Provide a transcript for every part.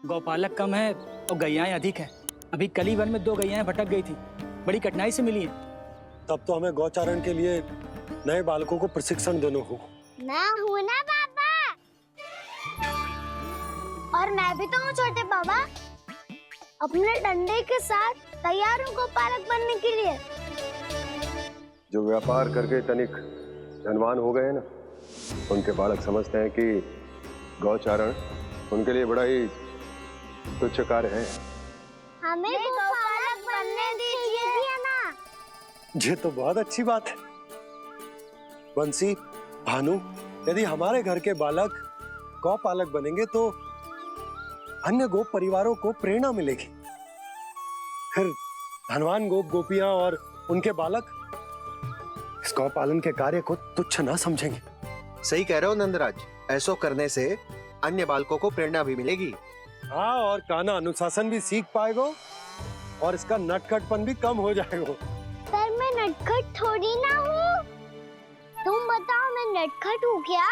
गौपालक कम है और गैयाएं अधिक है। अभी कली वन में 2 गैयाएं भटक गई थी, बड़ी कठिनाई से मिली हैं। तब तो हमें गौचारण के लिए नए बालकों को प्रशिक्षण देना होगा। मैं हूँ ना पापा, और मैं भी तो हूँ छोटे बाबा। अपने डंडे के साथ तैयार हूँ गौपालक बनने के लिए। जो व्यापार करके तनिक धनवान हो गए ना, उनके बालक समझते हैं कि गौचारण उनके लिए बड़ा ही तुच्छ कार्य है। हमें गौपालक बनने दीजिए ना। ये तो बहुत अच्छी बात है। बंसी, भानु, यदि हमारे घर के बालक गौपालक बनेंगे तो अन्य गोप परिवारों को प्रेरणा मिलेगी। फिर धनवान गोप गोपियां और उनके बालक इस गौपालन के कार्य को तुच्छ ना समझेंगे। सही कह रहे हो नंदराज, ऐसा करने से अन्य बालकों को प्रेरणा भी मिलेगी। हाँ, और कान्हा अनुशासन भी सीख पाएगा और इसका नटखटपन भी कम हो जाएगा। पर मैं नटखट थोड़ी ना हूँ। तुम बताओ मैं नटखट हूँ क्या?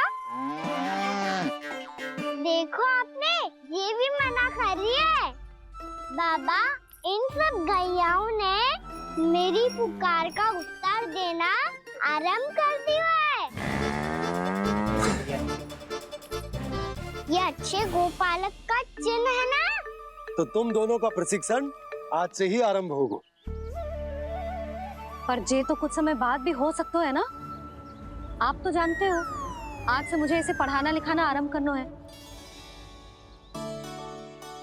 देखो आपने ये भी मना कर रही है। बाबा, इन सब गैयाओं ने मेरी पुकार का उत्तर देना आरंभ कर दिया है। ये अच्छे गोपालक का चिन्ह है ना? तो तुम दोनों का प्रशिक्षण आज से ही आरंभ होगा। पर ये तो कुछ समय बाद भी हो सकता है ना। आप तो जानते हो, आज से मुझे इसे पढ़ाना लिखाना आरंभ करना है।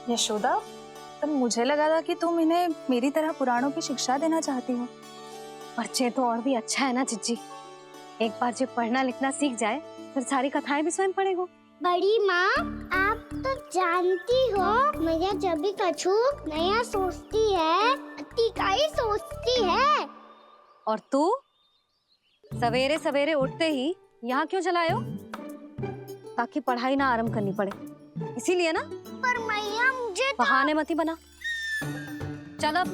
यशोदा, पर मुझे लगा था कि तुम इन्हें मेरी तरह पुराणों की शिक्षा देना चाहती हो। पर ये तो और भी अच्छा है ना जिज्जी। एक बार जब पढ़ना लिखना सीख जाए फिर सारी कथाएं भी स्वयं पढ़ेगा। बड़ी माँ, आप तो जानती हो मैया जब भी कछु नया सोचती है, अतिका ही सोचती है। और तू सवेरे सवेरे उठते ही यहाँ क्यों चलाए हो? ताकि पढ़ाई ना आरंभ करनी पड़े, इसीलिए ना। पर मैया मुझे बहाने मती बना। चल अब।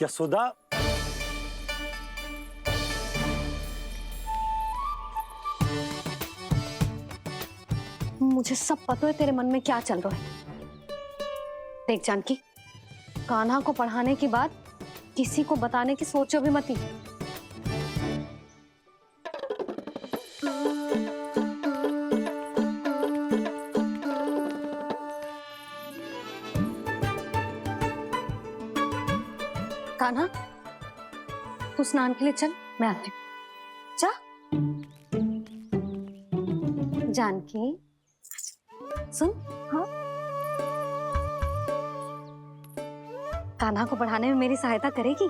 यशोदा, मुझे सब पता है तेरे मन में क्या चल रहा है। देख जानकी, कान्हा को पढ़ाने की बात किसी को बताने की सोचो भी मती। कान्हा, तू स्नान के लिए चल, मैं आती हूँ। जा। जानकी, सुन। हाँ, कान्हा को पढ़ाने में मेरी सहायता करेगी?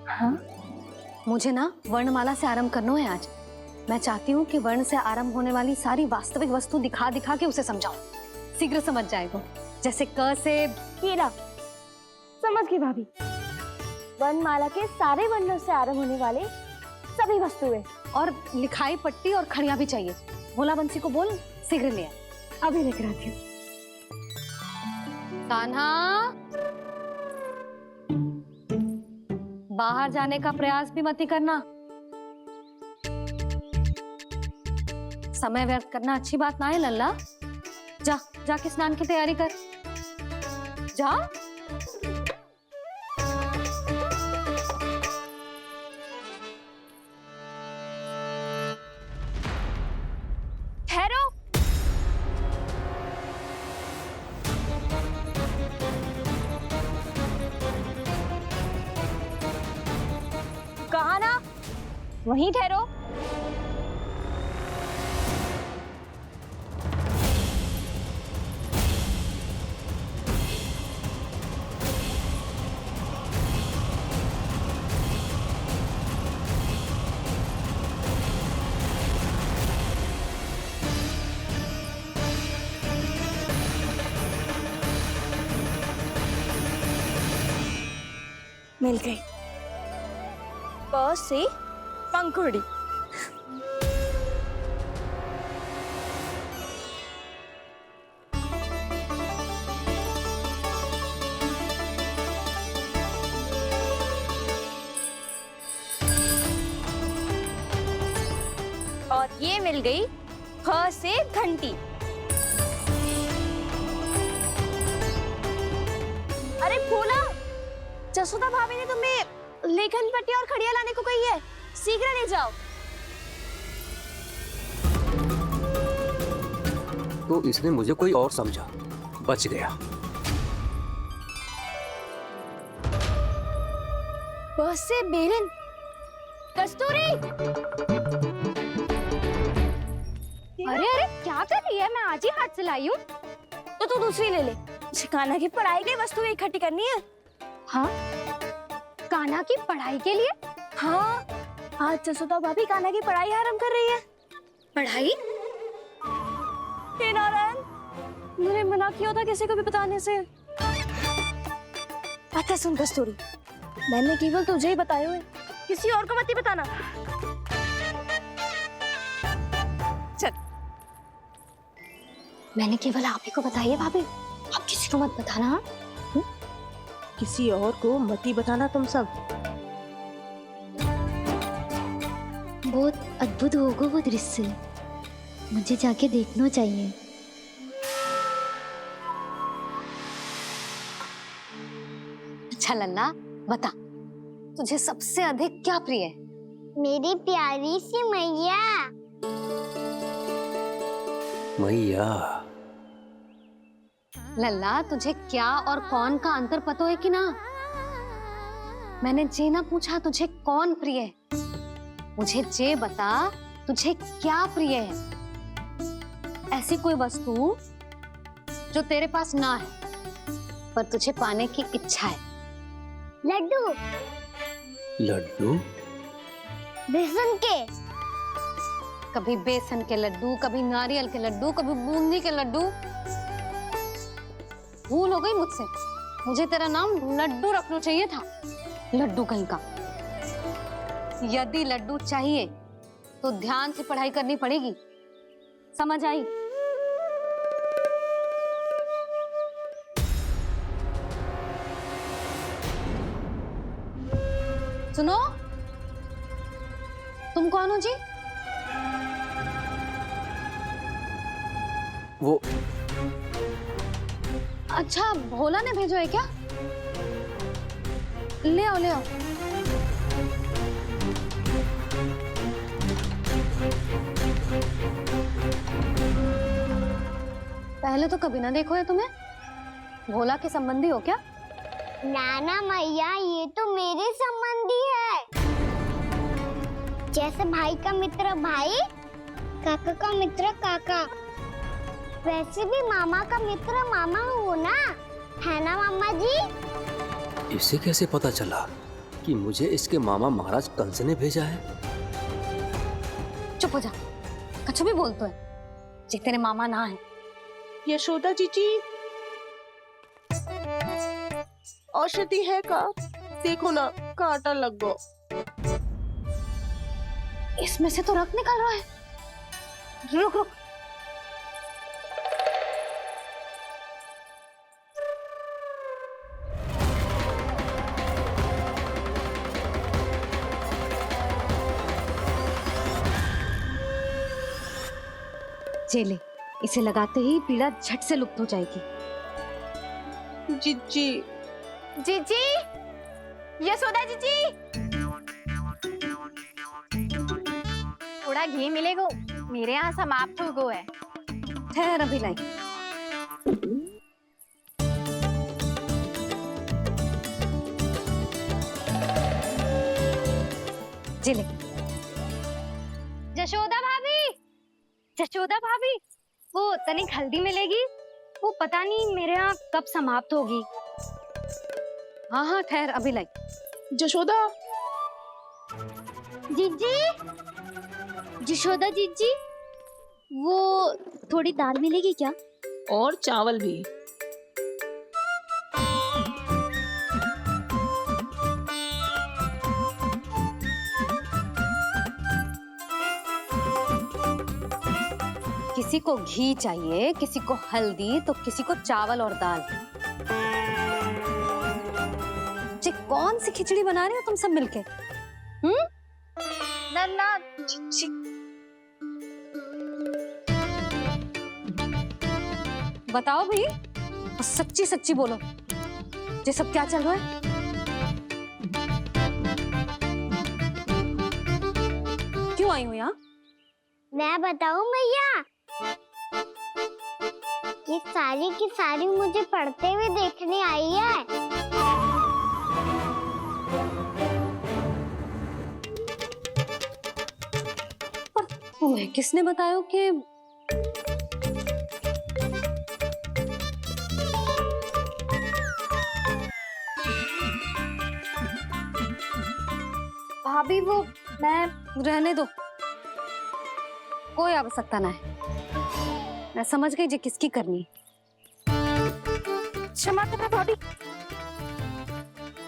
हाँ, मुझे ना वर्णमाला से आरंभ करना है आज। मैं चाहती हूँ कि वर्ण से आरंभ होने वाली सारी वास्तविक वस्तु दिखा दिखा के उसे समझाऊं। शीघ्र समझ जाएगा। जैसे क से कीड़ा। समझ गई भाभी। वर्णमाला के सारे वर्णों से आरंभ होने वाले सभी वस्तुएं। और लिखाई पट्टी और खड़िया भी चाहिए। भोला बंसी को बोल शीघ्र ले आए। अभी लेकर आती हूँ। कान्हा, बाहर जाने का प्रयास भी मत करना। समय व्यर्थ करना अच्छी बात ना है लल्ला। जा, जाके स्नान की तैयारी कर। जा। ठहरो। कहा ना, वहीं ठहरो। मिल गई। प से पंखुड़ी। और ये मिल गई फ से घंटी। अरे फूलो, जसोदा भाभी ने तुम्हें लेखन पट्टी और खड़िया लाने को कही है, शीघ्र ले जाओ। तो इसने मुझे कोई और समझा, बच गया। बस से बेरन, कस्तूरी। अरे अरे क्या कर रही है? मैं आज ही हाथ से लाई हूँ। तो तू दूसरी ले ले। कान्हा की पढ़ाई की वस्तुएं इकट्ठी करनी है। हाँ, कान्हा की पढ़ाई के लिए? हाँ, आज जसोदा भाभी कान्हा की पढ़ाई आरंभ कर रही है। पढ़ाई? हे नारायण, मैंने मना किया था किसी को भी बताने से। अच्छा सुन कस्तूरी, मैंने केवल तुझे ही बताए हुए, किसी और को मत ही बताना। चल। मैंने केवल आप ही को बताई है भाभी, आप किसी को मत बताना। हाँ? किसी और को मत ही बताना तुम सब। बहुत अद्भुत होगा वो दृश्य, मुझे जाके देखना चाहिए। अच्छा लल्ला, बता, तुझे सबसे अधिक क्या प्रिय है? मेरी प्यारी सी मैया। मैया। लल्ला, तुझे क्या और कौन का अंतर पता है कि ना? मैंने जे ना पूछा तुझे कौन प्रिय है, मुझे जे बता तुझे क्या प्रिय है। ऐसी कोई वस्तु जो तेरे पास ना है पर तुझे पाने की इच्छा है। लड्डू। लड्डू? बेसन के। कभी बेसन के लड्डू, कभी नारियल के लड्डू, कभी बूंदी के लड्डू। भूल हो गई मुझसे, मुझे तेरा नाम लड्डू रखना चाहिए था। लड्डू कहीं का। यदि लड्डू चाहिए तो ध्यान से पढ़ाई करनी पड़ेगी, समझ आई? सुनो, तुम कौन हो जी? वो अच्छा, भोला ने भेजो है क्या? ले आओ ले आओ। पहले तो कभी ना देखो है तुम्हें। भोला के संबंधी हो क्या? नाना मैया, ये तो मेरे संबंधी है। जैसे भाई का मित्र भाई, काका का मित्र काका, वैसे भी मामा का मित्र मामा हो ना, है ना मामा जी? इसे कैसे पता चला कि मुझे इसके मामा महाराज कंस ने भेजा है? चुप हो जा, कछु भी बोलते है, जे तेरे मामा ना है। यशोदा जीजी, औषधि है का? देखो ना, कांटा लग गो। इसमें से तो रक्त निकल रहा है। रुक रुक। चले, इसे लगाते ही पीड़ा झट से लुप्त हो जाएगी। जीजी, जीजी, यशोदा जीजी, थोड़ा घी मिलेगा, मेरे यहाँ समाप्त हो गो है। ठहर अभी लाई। जिले। जशोदा भाभी, जशोदा भाभी, वो तनिक हल्दी मिलेगी? वो पता नहीं मेरे यहाँ कब समाप्त होगी। हाँ हाँ ठहर अभी लाई। जशोदा, जीजी, जशोदा जीजी, वो थोड़ी दाल मिलेगी क्या? और चावल भी। किसी को घी चाहिए, किसी को हल्दी, तो किसी को चावल और दाल। जी कौन सी खिचड़ी बना रहे हो तुम सब मिलके? नन्ना, बताओ भाई, सच्ची सच्ची बोलो। ये सब क्या चल रहा है? क्यों आई हो यहाँ? मैं बताऊं भैया, ये सारी की सारी मुझे पढ़ते हुए देखने आई है। पर तुम्हें किसने बताया कि भाभी वो मैं रहने दो, कोई आवश्यकता ना है। मैं समझ गई जे किसकी करनी। क्षमा करना भाभी,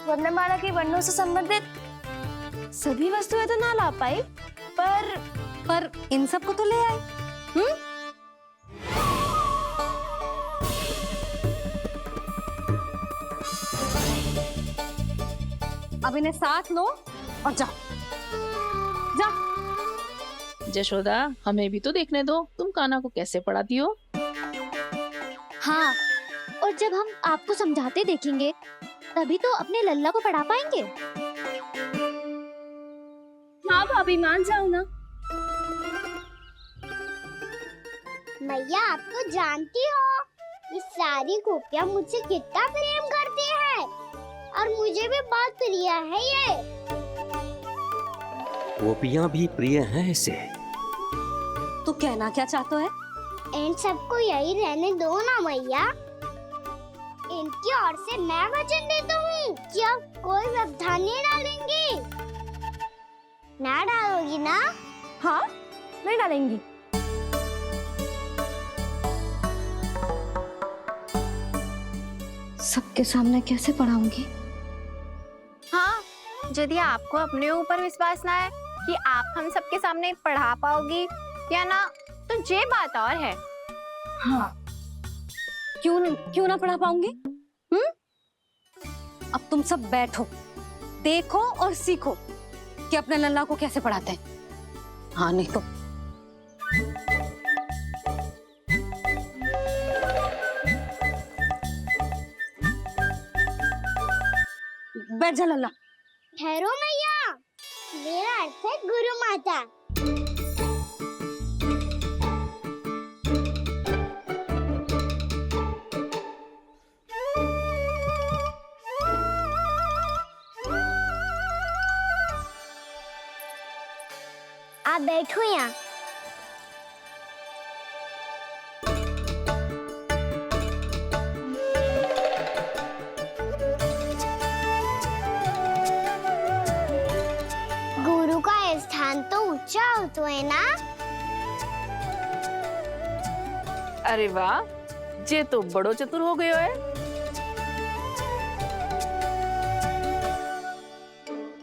वर्णमाला के वर्णों से संबंधित सभी वस्तुएं तो ना ला पाई, पर इन सब को तो ले आए। अब इन्हें साथ लो और जाओ। जा। जशोदा, हमें भी तो देखने दो तुम कान्हा को कैसे पढ़ाती हो। हाँ, और जब हम आपको समझाते देखेंगे तभी तो अपने लल्ला को पढ़ा पाएंगे। हाँ भाभी, मान जाओ ना। मैया, आप तो जानती हो ये सारी गोपियां मुझसे कितना प्रेम करती है और मुझे भी बहुत प्रिय है ये। गोपियां भी प्रिय हैं इसे। तू कहना क्या चाहता है? इन सबको यही रहने दो ना मैया। इनकी ओर से मैं वचन देता हूँ कि अब कोई व्यवधान नहीं डालेंगी। ना डालोगी ना? हाँ, नहीं डालेंगी। सबके सामने कैसे पढ़ाऊंगी? हाँ, यदि आपको अपने ऊपर विश्वास ना है कि आप हम सबके सामने पढ़ा पाओगी या ना, तो ये बात और है। हाँ, क्यों ना पढ़ा पाऊंगी? अब तुम सब बैठो, देखो और सीखो कि अपने लल्ला को कैसे पढ़ाते हैं। हाँ, नहीं तो बैठ जा लल्ला। ठहरो मैया, मेरा अर्थ है गुरु माता। आप बैठो यहाँ। गुरु का स्थान तो ऊंचा होता है ना? अरे वाह, जे तो बड़ो चतुर हो गयो है।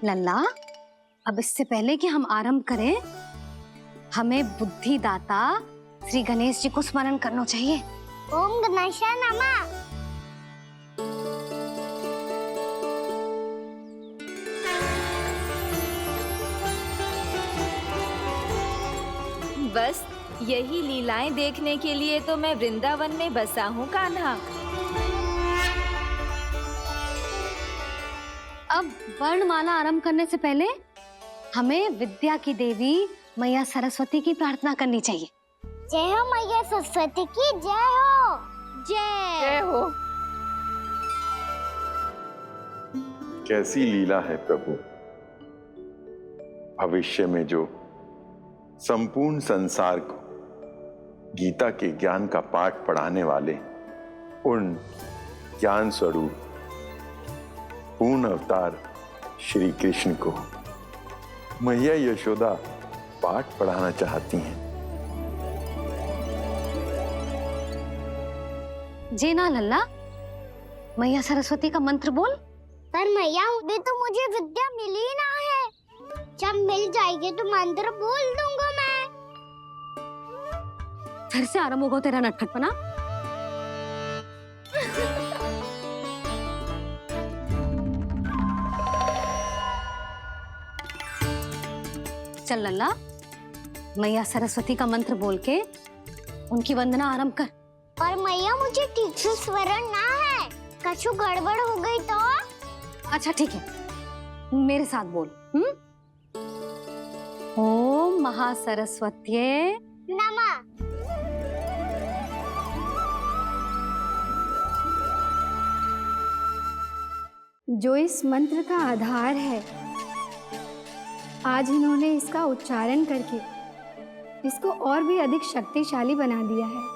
लल्ला, अब इससे पहले कि हम आरंभ करें, हमें बुद्धिदाता श्री गणेश जी को स्मरण करना चाहिए। ओम गणेशाय नमः। बस यही लीलाएं देखने के लिए तो मैं वृंदावन में बसा हूँ कान्हा। अब वर्णमाला आरंभ करने से पहले हमें विद्या की देवी मैया सरस्वती की प्रार्थना करनी चाहिए। जय हो मैया सरस्वती की जय हो। जय हो। कैसी लीला है प्रभु, भविष्य में जो संपूर्ण संसार को गीता के ज्ञान का पाठ पढ़ाने वाले उन ज्ञान स्वरूप पूर्ण अवतार श्री कृष्ण को मैया यशोदा पाठ पढ़ाना चाहती हैं। जी ना लल्ला, मैया सरस्वती का मंत्र बोल। पर मैया, अभी तो मुझे विद्या मिली ना है। जब मिल जाएगी तो मंत्र बोल दूंगा मैं। फिर से आरंभ होगा तेरा नटखटपना। चल लल्ला, मैया सरस्वती का मंत्र बोल के उनकी वंदना आरंभ कर। और मैया, मुझे ठीक से स्मरण ना है। कछु गड़बड़ हो गई तो? अच्छा ठीक है, मेरे साथ बोल। ओम महासरस्वत्ये नमः। जो इस मंत्र का आधार है, आज इन्होंने इसका उच्चारण करके इसको और भी अधिक शक्तिशाली बना दिया है।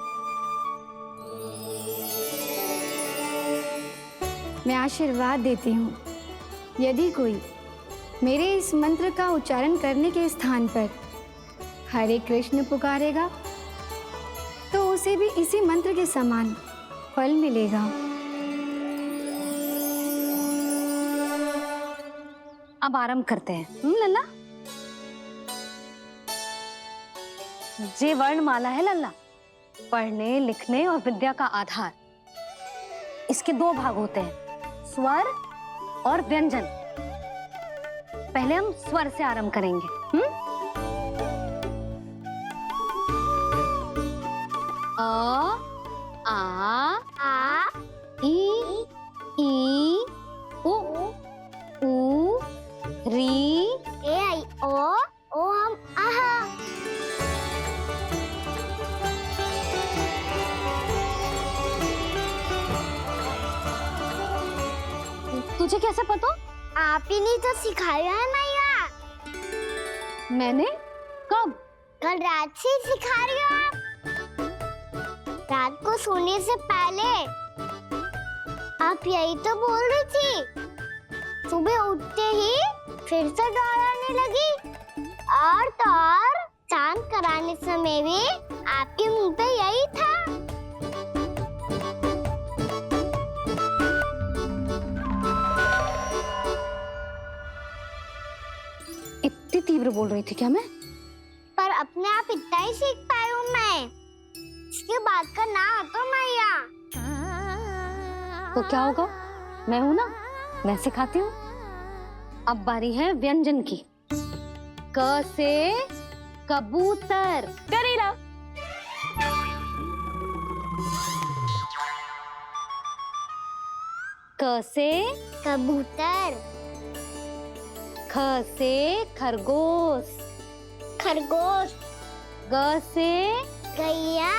मैं आशीर्वाद देती हूँ, यदि कोई मेरे इस मंत्र का उच्चारण करने के स्थान पर हरे कृष्ण पुकारेगा तो उसे भी इसी मंत्र के समान फल मिलेगा। अब आरंभ करते हैं। लल्ला, जे वर्णमाला है लल्ला, पढ़ने लिखने और विद्या का आधार। इसके दो भाग होते हैं, स्वर और व्यंजन। पहले हम स्वर से आरंभ करेंगे। अ, आ, ई, उ, री, ए आई ओ हम आहा। तुझे कैसे पता? आप ही नहीं तो सिखाया है मैया। मैंने? कब? कल रात से ही सिखा रही हो आप। रात को सोने से पहले आप यही तो बोल रही थी। सुबह उठते ही फिर से दोहराने लगी, और तो और चांद कराने समय भी आपके मुंह पे यही था। इतनी तीव्र बोल रही थी क्या मैं? पर अपने आप इतना ही सीख पाई हूँ मैं। इसके बाद का ना तो मैया। तो क्या होगा? मैं हूं ना, मैं सिखाती हूँ। अब बारी है व्यंजन की। क से कबूतर। करेला। क से कबूतर। ख से खरगोश। खरगोश। ग से गैया।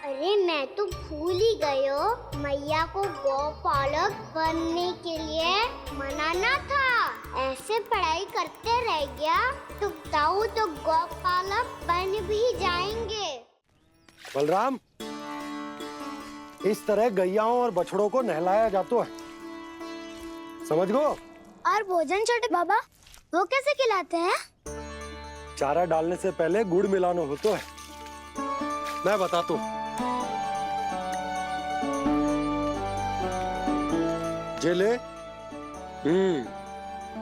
अरे मैं तो भूल ही गई हो, मैया को गौपालक बनने के लिए मनाना था। ऐसे पढ़ाई करते रह गया तो ताऊ तो गौपालक बन भी जाएंगे। बलराम, इस तरह गैयाओं और बछड़ों को नहलाया जाता है, समझ गो? और भोजन छोटे बाबा, वो कैसे खिलाते हैं? चारा डालने से पहले गुड़ मिलाना होता है। मैं बताता हूँ। जे ले,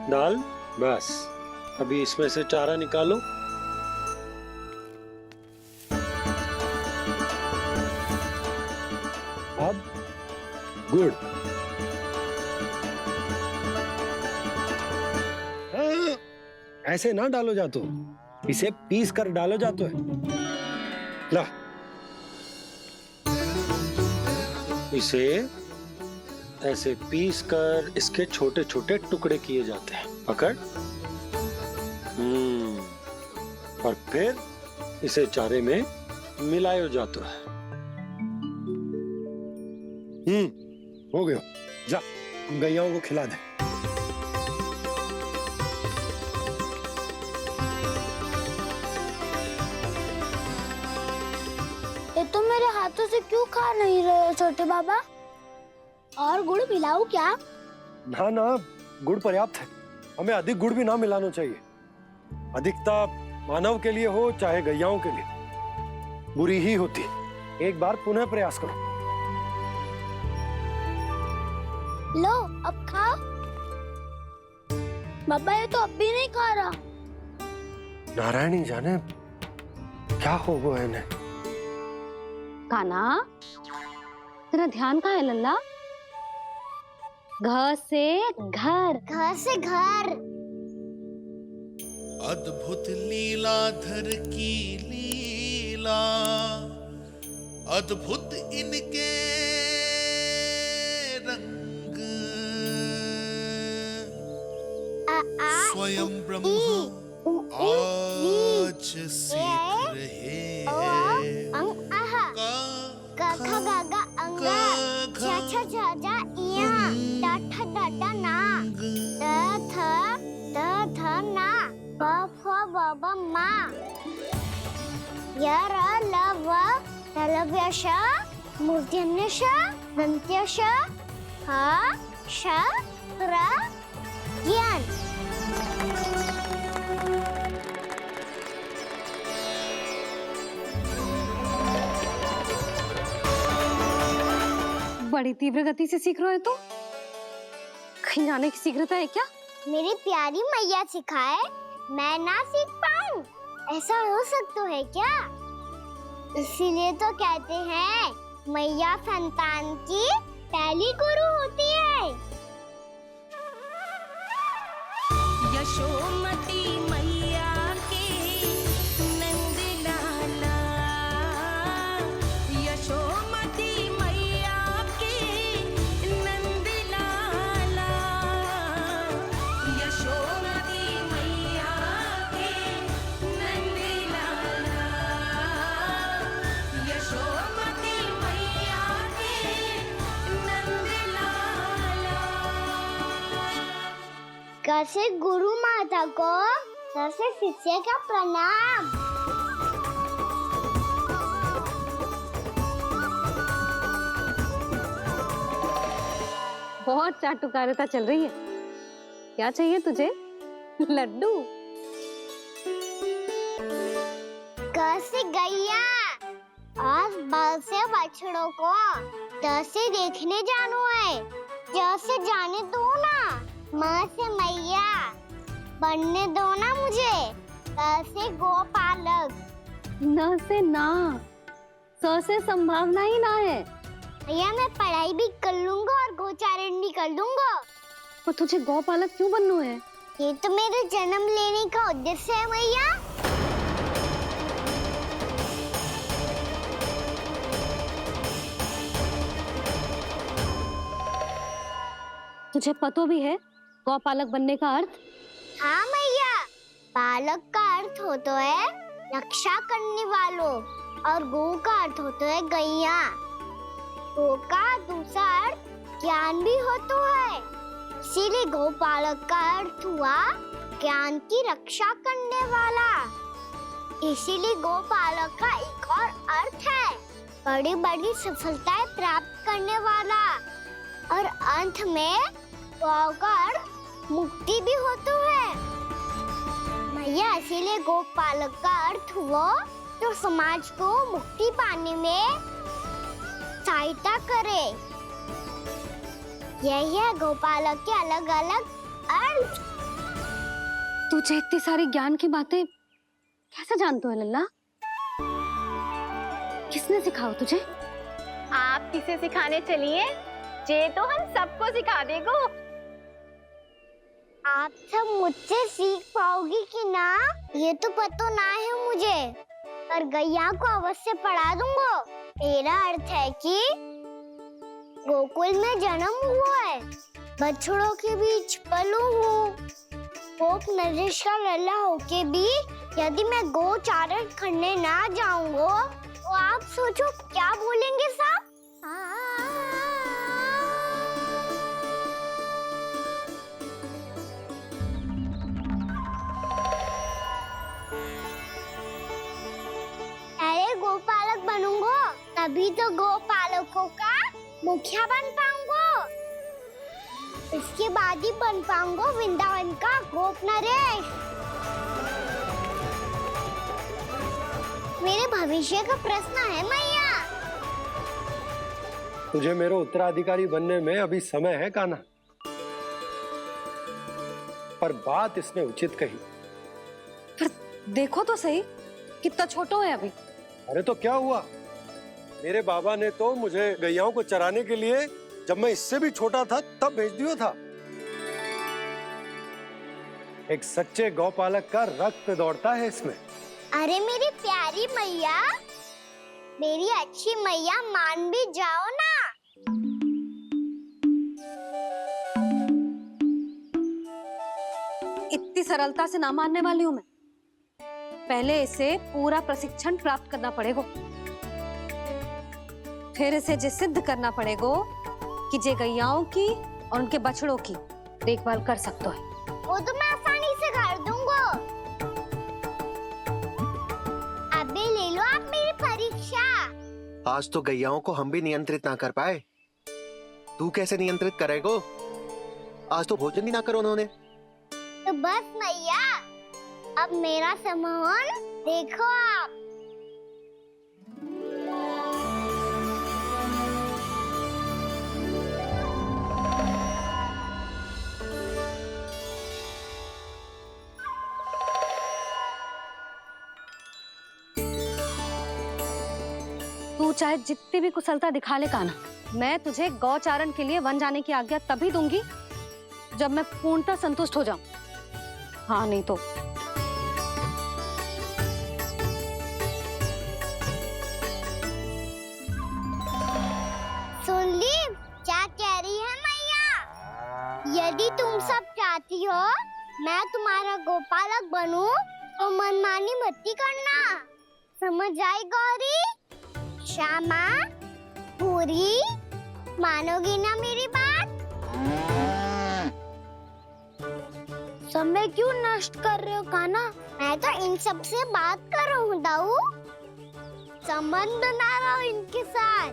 डाल, बस। अभी इसमें से चारा निकालो। अब गुड़। ऐसे ना डालो जातो, इसे पीस कर डालो जातो है। ला, इसे ऐसे पीस कर इसके छोटे छोटे टुकड़े किए जाते हैं। पकड़। और फिर इसे चारे में मिलाया जाता है। हो गया। जा, हम गैयाओं को खिला दे। ये तो मेरे हाथों से क्यों खा नहीं रहे हो छोटे बाबा? और गुड़ मिलाऊं क्या? ना ना, गुड़ पर्याप्त है। हमें अधिक गुड़ भी ना मिलाना चाहिए। अधिकता मानव के लिए हो चाहे गैयाओं के लिए बुरी ही होती। एक बार पुनः प्रयास करो। लो, अब खाओ। बाबा ये तो अब भी नहीं खा रहा। नारायणी जाने क्या हो गया इन्हें। काना, तेरा ध्यान कहाँ है लल्ला? घ से घर। घर से घर। अद्भुत लीलाधर की लीला लीला अद्भुत इनके रंग स्वयं ब्रह्म आज सीख रहे हैं क ख ग घ अंग छ छ छ ज इया ट ठ ड ड ना त थ ना प फ ब ब मा य र ल व तलव्य श मूर्धन्य श दन्त्य श ह श र ज्ञान। बड़ी तीव्र गति से सीख रहे हो तो कहीं जाने की शीघ्रता है क्या? मेरी प्यारी मैया सिखाए मैं ना सीख पाऊं, ऐसा हो सकता है क्या? इसीलिए तो कहते हैं मैया संतान की पहली गुरु होती है। यशोमती मैया के नंद लाला, यशोमती मैया के नंद लाला, यशोमती मैया के नंद लाला, यशोमती मैया के नंद लाला। कैसे गुरु माता को सबसे शिष्य का प्रणाम। बहुत चाटुकारिता चल रही है। क्या चाहिए तुझे? लड्डू? कैसे गैया और बल से बछड़ों को कैसे देखने जानो है, जैसे जाने दो ना, माँ से मैया बनने दो ना मुझे, कैसे गोपालक। न से ना, स से संभावना ही ना है। भैया मैं पढ़ाई भी कर लूंगा और गोचारण भी कर दूंगा। और तुझे गौपालक क्यों बनना है? ये तो मेरे जन्म लेने का उद्देश्य है भैया। तुझे पता भी है गौपालक बनने का अर्थ? हाँ मैया, पालक का अर्थ होता है रक्षा करने वालों और गौ का अर्थ होता है गैया। गौ का दूसरा अर्थ ज्ञान भी होता है, इसीलिए गौपालक का अर्थ हुआ ज्ञान की रक्षा करने वाला। इसीलिए गौपालक का एक और अर्थ है बड़ी बड़ी सफलताएं प्राप्त करने वाला, और अंत में गौ का अर्थ मुक्ति भी होता है। भैया इसीलिए गोपालक का अर्थ हुआ जो समाज को मुक्ति पाने में सहायता करे। यही है गोपालक के अलग अलग अर्थ। तुझे इतनी सारी ज्ञान की बातें कैसे जानते हो लल्ला? किसने सिखाओ तुझे? आप किसे सिखाने चलिए, जे तो हम सबको सिखा देगो। आप सब मुझसे सीख पाओगी कि ना ये तो पता ना है मुझे, पर गैया को अवश्य पढ़ा दूंगा। मेरा अर्थ है कि गोकुल में जन्म हुआ है, बछड़ों के बीच पलू हूँ, गोप नरेश का लल्ला होके भी यदि मैं गोचारण करने ना जाऊंगा तो आप सोचो क्या बोलेंगे साहब? अरे गोपालक बनूंगा तभी तो गोपालकों का मुखिया बन पाऊंगा, इसके बाद ही बन पाऊंगा वृंदावन का गोप नरेश। मेरे भविष्य का प्रश्न है मैया। तुझे मेरा उत्तराधिकारी बनने में अभी समय है कान्हा, पर बात इसने उचित कही। पर देखो तो सही कितना छोटा है अभी। अरे तो क्या हुआ, मेरे बाबा ने तो मुझे गैयाओं को चराने के लिए जब मैं इससे भी छोटा था तब भेज दिया था। एक सच्चे गौपालक का रक्त दौड़ता है इसमें। अरे मेरी प्यारी मैया, मेरी अच्छी मैया मान भी जाओ ना। इतनी सरलता से ना मानने वाली हूं मैं। पहले इसे पूरा प्रशिक्षण प्राप्त करना पड़ेगा, फिर इसे जे सिद्ध करना पड़ेगा कि जे गैयाओं की और उनके बछड़ों की देखभाल कर सकते है। वो तो मैं आसानी से कर दूंगा। अबे ले लो आप मेरी परीक्षा। आज तो गैयाओं को हम भी नियंत्रित ना कर पाए, तू कैसे नियंत्रित करेगो? आज तो भोजन भी ना करो उन्होंने। तो बस मैया, अब मेरा सम्मान देखो आप। तू चाहे जितनी भी कुशलता दिखा ले कान्हा, मैं तुझे गौचारण के लिए वन जाने की आज्ञा तभी दूंगी जब मैं पूर्णतः संतुष्ट हो जाऊं। हाँ नहीं तो सुन ली क्या कह रही है मैया? यदि तुम सब चाहती हो मैं तुम्हारा गोपालक बनूं तो मनमानी मत करना, समझ आई गौरी? श्यामा, पूरी, मानोगी ना मेरी बात? समय क्यों नष्ट कर रहे हो कान्हा? मैं तो इन सब से बात कर रहा हूँ दाऊ, संबंध बना रहा हूँ इनके साथ।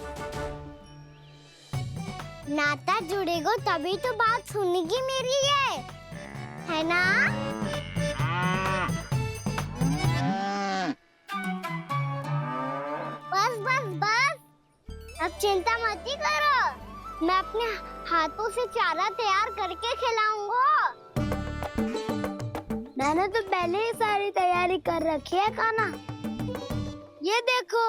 नाता जुड़ेगा तभी तो बात सुनेगी मेरी है ना? बस बस बस, अब चिंता मत ही करो, मैं अपने हाथों से चारा तैयार करके खिलाऊंगा। मैंने तो पहले ही सारी तैयारी कर रखी है कान्हा, ये देखो।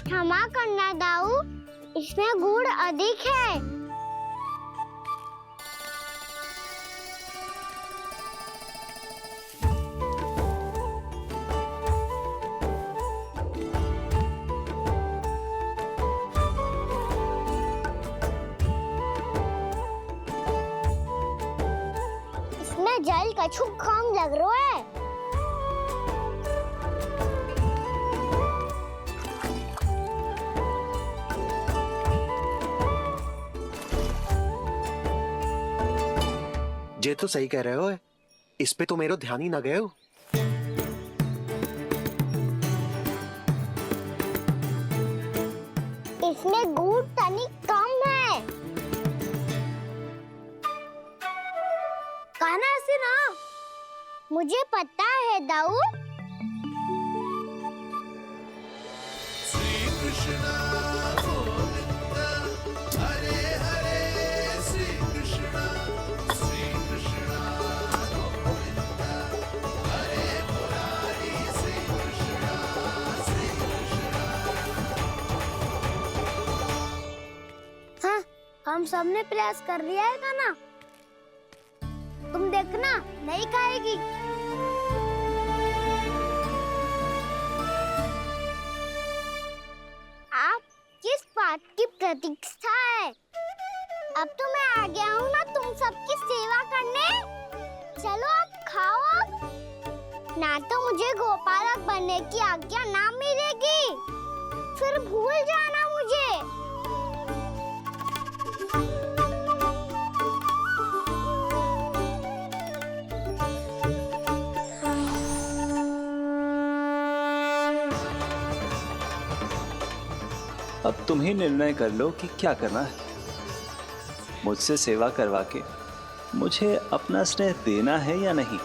क्षमा करना दाऊ, इसमें गुड़ अधिक है। इसमें जल कछु कम लग रहा है। जे तो सही कह रहे हो, इस पे तो मेरो ध्यान ही ना गए हो। इसमें गुड़ तनिक कम है। कान्हा ऐसे ना, मुझे पता है दाऊ। श्री कृष्ण गोविंद हरे हरे, श्री कृष्ण गोविंद हरे मुरारी, श्री कृष्ण हाँ, हम सबने प्रयास कर लिया है कान्हा, तुम देखना नहीं खाएगी। आप किस बात की प्रतीक्षा है? अब तो मैं आ गया हूँ ना तुम सबकी सेवा करने। चलो अब खाओ अब। ना तो मुझे गोपालक बनने की आज्ञा ना मिलेगी, फिर भूल जाना मुझे। अब तुम ही निर्णय कर लो कि क्या करना है। मुझसे सेवा करवा के मुझे अपना स्नेह देना है या नहीं।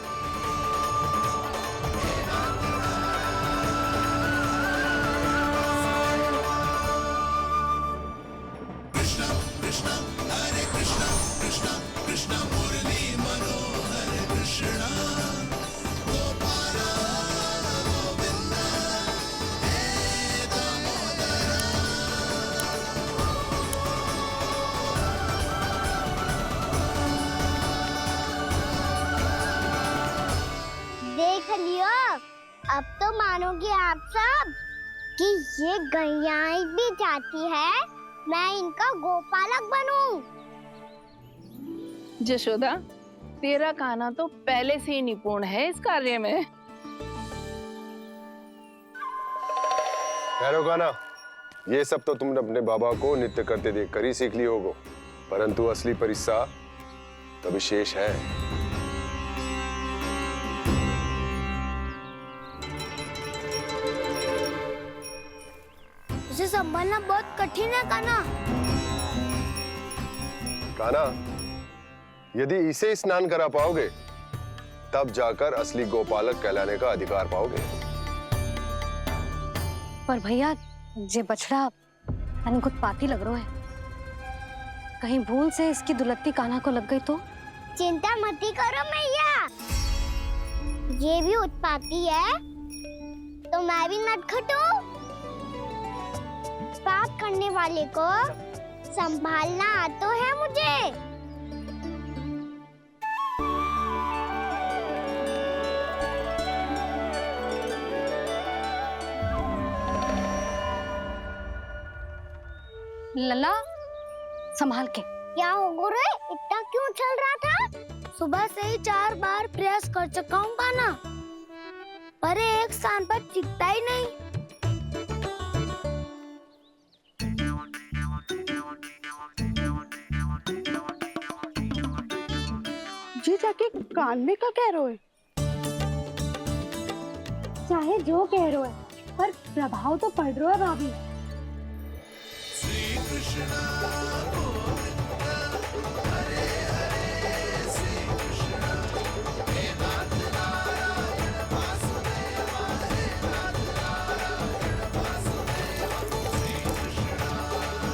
सब कि ये गैयाएं भी चाहती है मैं इनका गोपालक बनूं। जशोदा, तेरा कान्हा तो पहले से ही निपुण है इस कार्य में। ठहरो कान्हा, ये सब तो तुमने अपने बाबा को नृत्य करते देखकर ही सीख ली होगो, परंतु असली परिस्सा तो विशेष है। उसे संभालना बहुत कठिन है कान्हा। कान्हा, यदि इसे स्नान करा पाओगे तब जाकर असली गोपालक कहलाने का अधिकार पाओगे। पर भैया ये बछड़ा यानी उत्पाती लग रहा है, कहीं भूल से इसकी दुलत्ती कान्हा को लग गई तो? चिंता मत करो मैया, ये भी उत्पाती है तो मैं भी नटखट हूँ। पाप करने वाले को संभालना आता है मुझे। लला संभाल के। क्या हो गुरु, इतना क्यों चल रहा था? सुबह से ही 4 बार प्रयास कर चुका हूँ कान्हा, पर एक स्थान पर टिकता ही नहीं। जी जाके कान में का कह रहे हो? चाहे जो कह रहे हो पर प्रभाव तो पड़ रहा है भाभी। श्री कृष्ण गोविंद हरे हरे श्री कृष्ण हे नाथ नारायण वासुदेव हे नाथ नारायण वासुदेव श्री कृष्ण गोविंद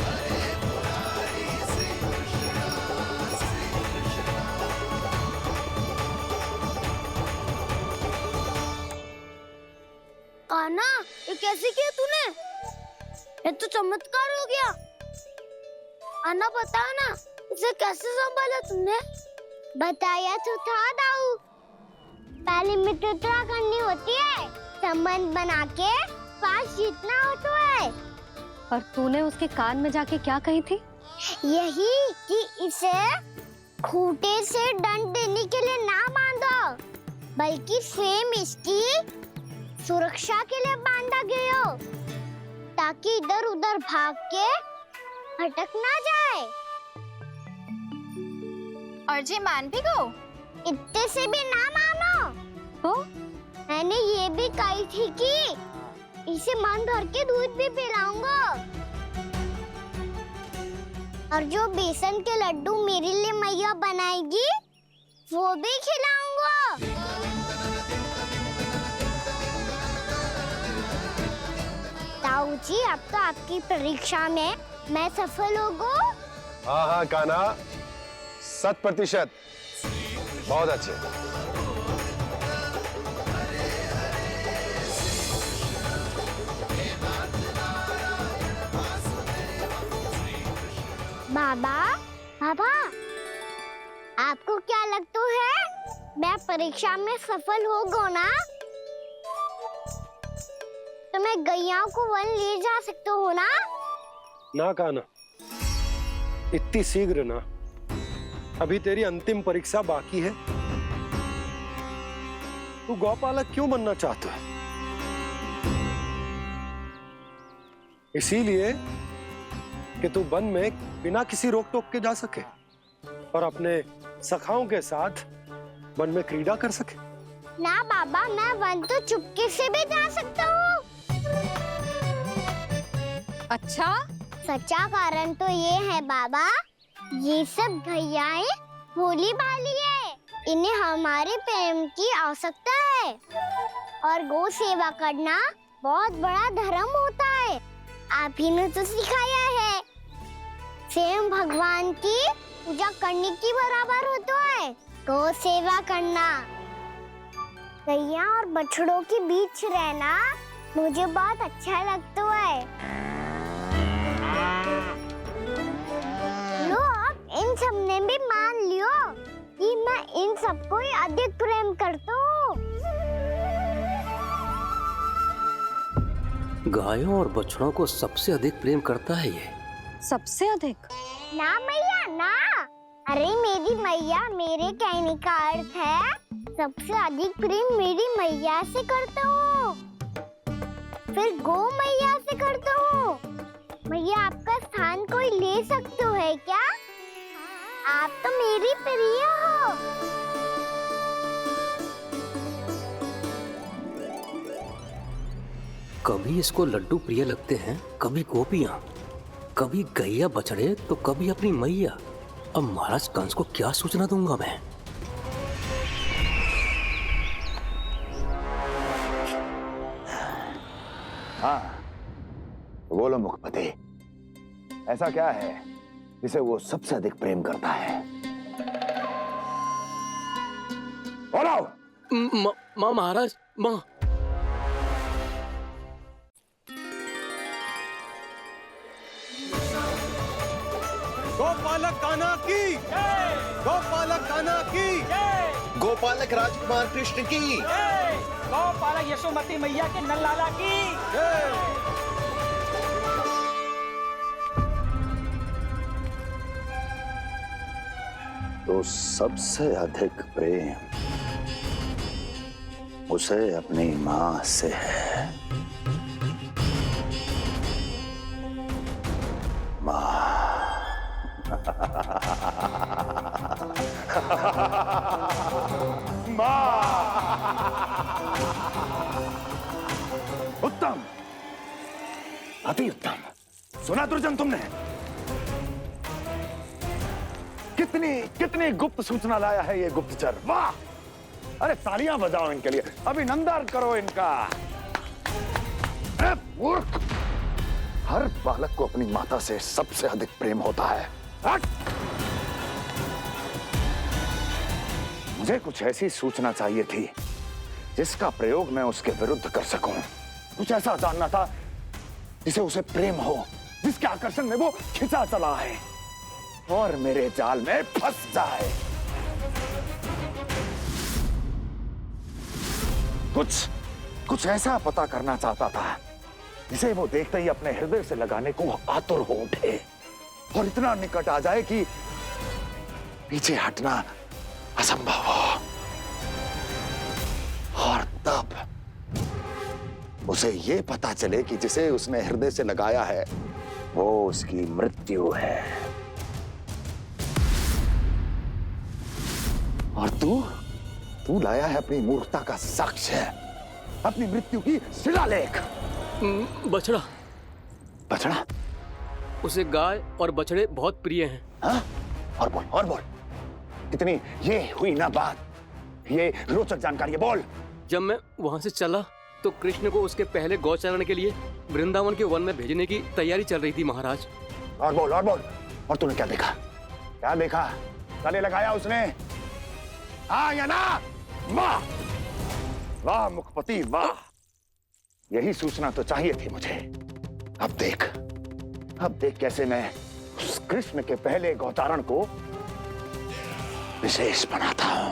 हरे मुरारी श्री कृष्ण कान्हा, ये कैसे किया तूने? ये तो चमत्कार हो गया। कान्हा बता ना, इसे कैसे संभाला तुमने? बताया तो था दाऊ, पहले मित्रता करनी होती है, संबंध बना के पास जीतना होता है। पर तूने उसके कान में जाके क्या कही थी? यही कि इसे खूंटे से दंड देने के लिए ना बांधो, बल्कि स्वयं इसकी सुरक्षा के लिए बांधा गया हो, ताकि इधर उधर भाग के भटक ना जाए। और जी मान भी गो? इतने से भी ना मानो। तो मैंने ये भी कही थी कि इसे मन भर के दूध भी पिलाऊंगा, और जो बेसन के लड्डू मेरे लिए मैया बनाएगी वो भी खिलाऊंगा। ताऊ जी, अब तो आपकी परीक्षा में मैं सफल होगा। हाँ हाँ कान्हा, 100%। बहुत अच्छे। बाबा, बाबा, आपको क्या लगता है मैं परीक्षा में सफल होगा ना? तो मैं गैयाओं को वन ले जा सकता हूँ ना? ना कान्हा, इतनी शीघ्र ना, अभी तेरी अंतिम परीक्षा बाकी है। तू गौपालक क्यों बनना चाहता है? इसीलिए कि तू वन में बिना किसी रोक टोक के जा सके और अपने सखाओं के साथ वन में क्रीड़ा कर सके। ना बाबा, मैं वन तो चुपके से भी जा सकता हूँ। अच्छा? सच्चा कारण तो ये है बाबा, ये सब गैयाएं भोली भाली है, इन्हें हमारे प्रेम की आवश्यकता है, और गौ सेवा करना बहुत बड़ा धर्म होता है। आप ही ने तो सिखाया है, स्वयं भगवान की पूजा करने की बराबर होता है गौ सेवा करना। गैया और बछड़ों के बीच रहना मुझे बहुत अच्छा लगता है। लो, अब इन सब ने भी मान लियो कि मैं इन सबको ही अधिक प्रेम करता हूँ। गायों और बछड़ों को सबसे अधिक प्रेम करता है ये। सबसे अधिक? ना मैया ना, अरे मेरी मैया, मेरे कहने का अर्थ है सबसे अधिक प्रेम मेरी मैया से करता हूँ, फिर गौ मैया से करता हूँ। मैया आपका स्थान कोई ले सकते है क्या? आप तो मेरी प्रिय हो। कभी इसको लड्डू प्रिय लगते हैं, कभी गोपियां, कभी गैया बछड़े, तो कभी अपनी मैया। अब महाराज कंस को क्या सूचना दूंगा मैं? हाँ, बोलो मुखपति, ऐसा क्या है जिसे वो सबसे अधिक प्रेम करता है? बोलो। माँ महाराज, माँ। गोपालक कान्हा की, गोपालक कान्हा की, गोपालक राजकुमार कृष्ण की, गोपालक यशोमती मैया के नललाला की। तो सबसे अधिक प्रेम उसे अपनी माँ से है। माँ। उत्तम, अति उत्तम। सुना दुर्जन तुमने? कितनी कितनी गुप्त सूचना लाया है ये गुप्तचर। वाह! अरे तालियां बजाओ इनके लिए, अभिनंदन करो इनका। मूर्ख! हर बालक को अपनी माता से सबसे अधिक प्रेम होता है। मुझे कुछ ऐसी सूचना चाहिए थी जिसका प्रयोग मैं उसके विरुद्ध कर सकूं। कुछ ऐसा जानना था जिसे उसे प्रेम हो, जिसके आकर्षण में वो खिंचा चला है और मेरे जाल में फंस जाए। कुछ ऐसा पता करना चाहता था जिसे वो देखते ही अपने हृदय से लगाने को आतुर हो उठे और इतना निकट आ जाए कि पीछे हटना असंभव हो। और तब उसे ये पता चले कि जिसे उसने हृदय से लगाया है वो उसकी मृत्यु है। और तू लाया है अपनी मूर्खता का साक्ष्य, अपनी मृत्यु की शिलालेख। बछड़ा। बछड़ा? उसे गाय और बछड़े बहुत प्रिय हैं। हाँ? और बोल। कितनी ये हुई ना बात, ये रोचक जानकारी है, बोल। जब मैं वहां से चला तो कृष्ण को उसके पहले गौचारण के लिए वृंदावन के वन में भेजने की तैयारी चल रही थी महाराज। और बोल। और तूने क्या देखा? गले लगाया उसने? हाँ या ना? वाह वाह मुखपति वाह, यही सूचना तो चाहिए थी मुझे। अब देख कैसे मैं उस कृष्ण के पहले गौचारण को विशेष बनाता हूं।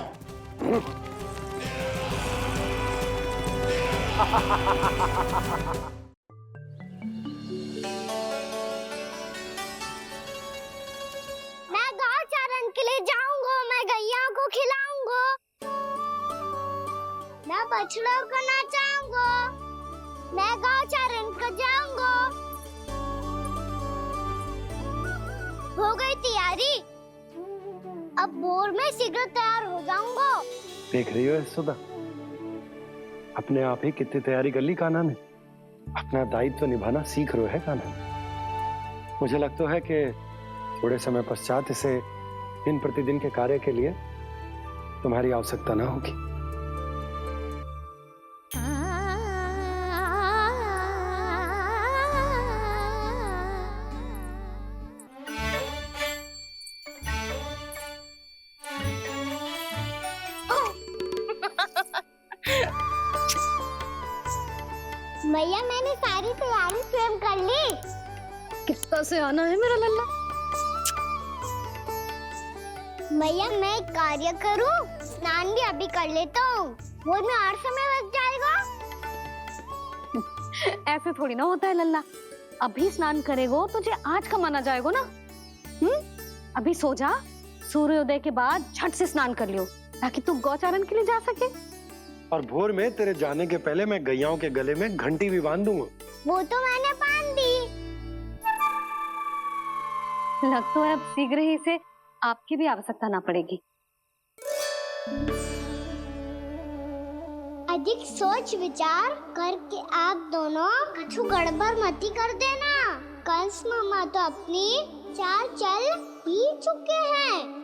मैं गौचारण के लिए जाऊंगा, मैं गैया को खिलाऊंगा, मैं बछड़ों को नचाऊंगा, मैं गौचारण को जाऊंगा। हो गई तैयारी, अब भोर में शीघ्र तैयार हो जाऊंगा। देख रही हो यशोदा, अपने आप ही कितनी तैयारी कर ली कान्हा ने। अपना दायित्व निभाना सीख रहे है कान्हा। मुझे लगता है कि थोड़े समय पश्चात इसे दिन प्रतिदिन के कार्य के लिए तुम्हारी आवश्यकता ना होगी। मैया मैंने सारी तैयारी स्वयं कर ली। कितना से आना है मेरा लल्ला? मैया मैं एक कार्य करूं, स्नान भी अभी कर लेता हूँ, वो में और समय लग जाएगा। ऐसे थोड़ी ना होता है लल्ला। अभी स्नान करेगो तुझे आज का माना जाएगा ना। अभी सो जा, सूर्योदय के बाद झट से स्नान कर लियो ताकि तू गौचारण के लिए जा सके। और भोर में तेरे जाने के पहले मैं गैयाओं के गले में घंटी भी बांध दूंगा। वो तो मैंने बांध दी। लग तो है अब शीघ्र ही से आपकी भी आवश्यकता ना पड़ेगी। अधिक सोच विचार करके आप दोनों कछु गड़बड़ मती कर देना। कंस मामा तो अपनी चाल चल ही चुके हैं।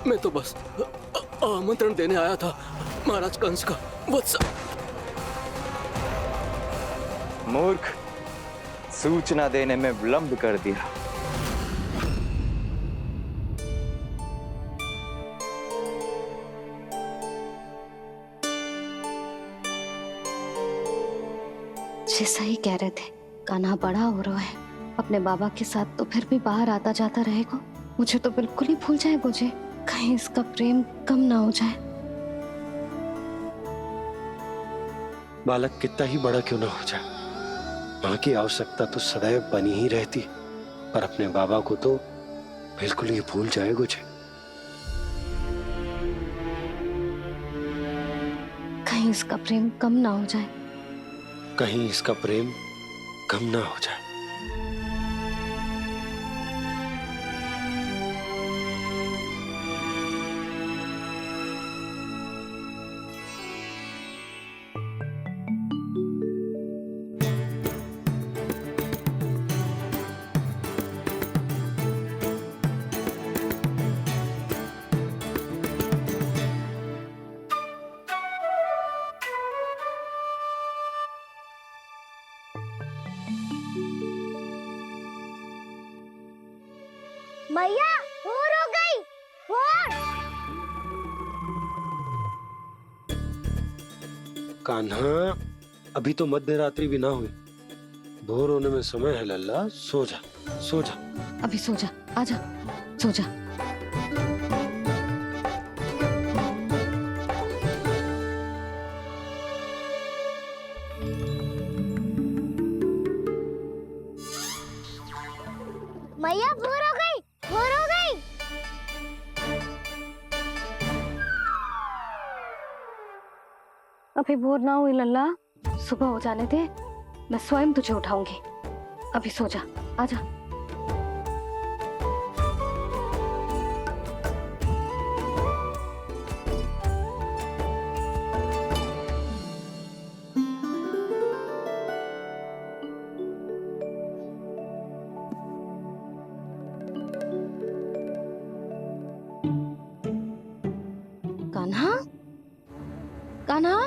मैं तो बस आमंत्रण देने आया था महाराज कंस का। वत्स मूर्ख, सूचना देने में विलंब कर दिया। जैसा ही कह रहे थे, कान्हा बड़ा हो रहा है अपने बाबा के साथ, तो फिर भी बाहर आता जाता रहेगा। मुझे तो बिल्कुल ही भूल जाए मुझे, कहीं इसका प्रेम कम ना हो जाए। बालक कितना ही बड़ा क्यों ना हो जाए, माँ की आवश्यकता तो सदैव बनी ही रहती, पर अपने बाबा को तो बिल्कुल ही भूल जाए मुझे। कहीं इसका प्रेम कम ना हो जाए। कहीं इसका प्रेम कम ना हो जाए। भैया भोर हो गई। भोर। कान्हा, अभी तो मध्य रात्रि भी ना हुई, भोर होने में समय है लल्ला। सो जा, सो जा। अभी सो जा, आजा, सो जा। भैया भोर हो गई, भोर हो गई। अभी भोर ना हुई लल्ला, सुबह हो जाने दे, मैं स्वयं तुझे उठाऊंगी। अभी सो जा, आजा। कान्हा, कान्हा,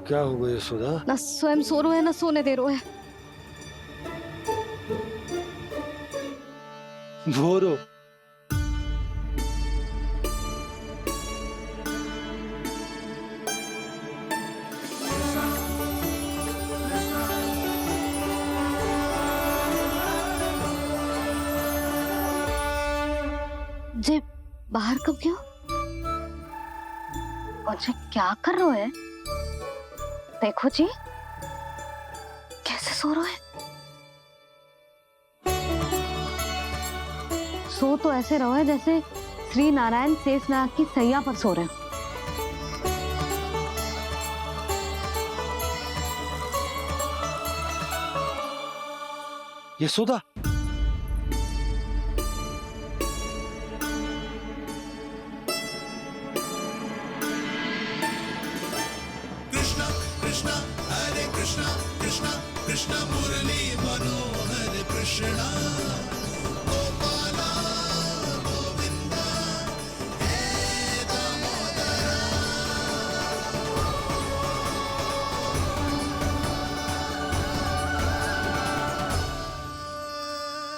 क्या हो गया सुधा? ना स्वयं सो रो है ना सोने दे रो है। भोरो। जे बाहर कब गयो? और जे क्या कर रहे है? देखो जी, कैसे सो रहे है। सो तो ऐसे रहो है जैसे श्री नारायण शेषनाग की सैया पर सो रहे हैं। यशोदा, कृष्ण गोपाल गोविंद हे दामोदर।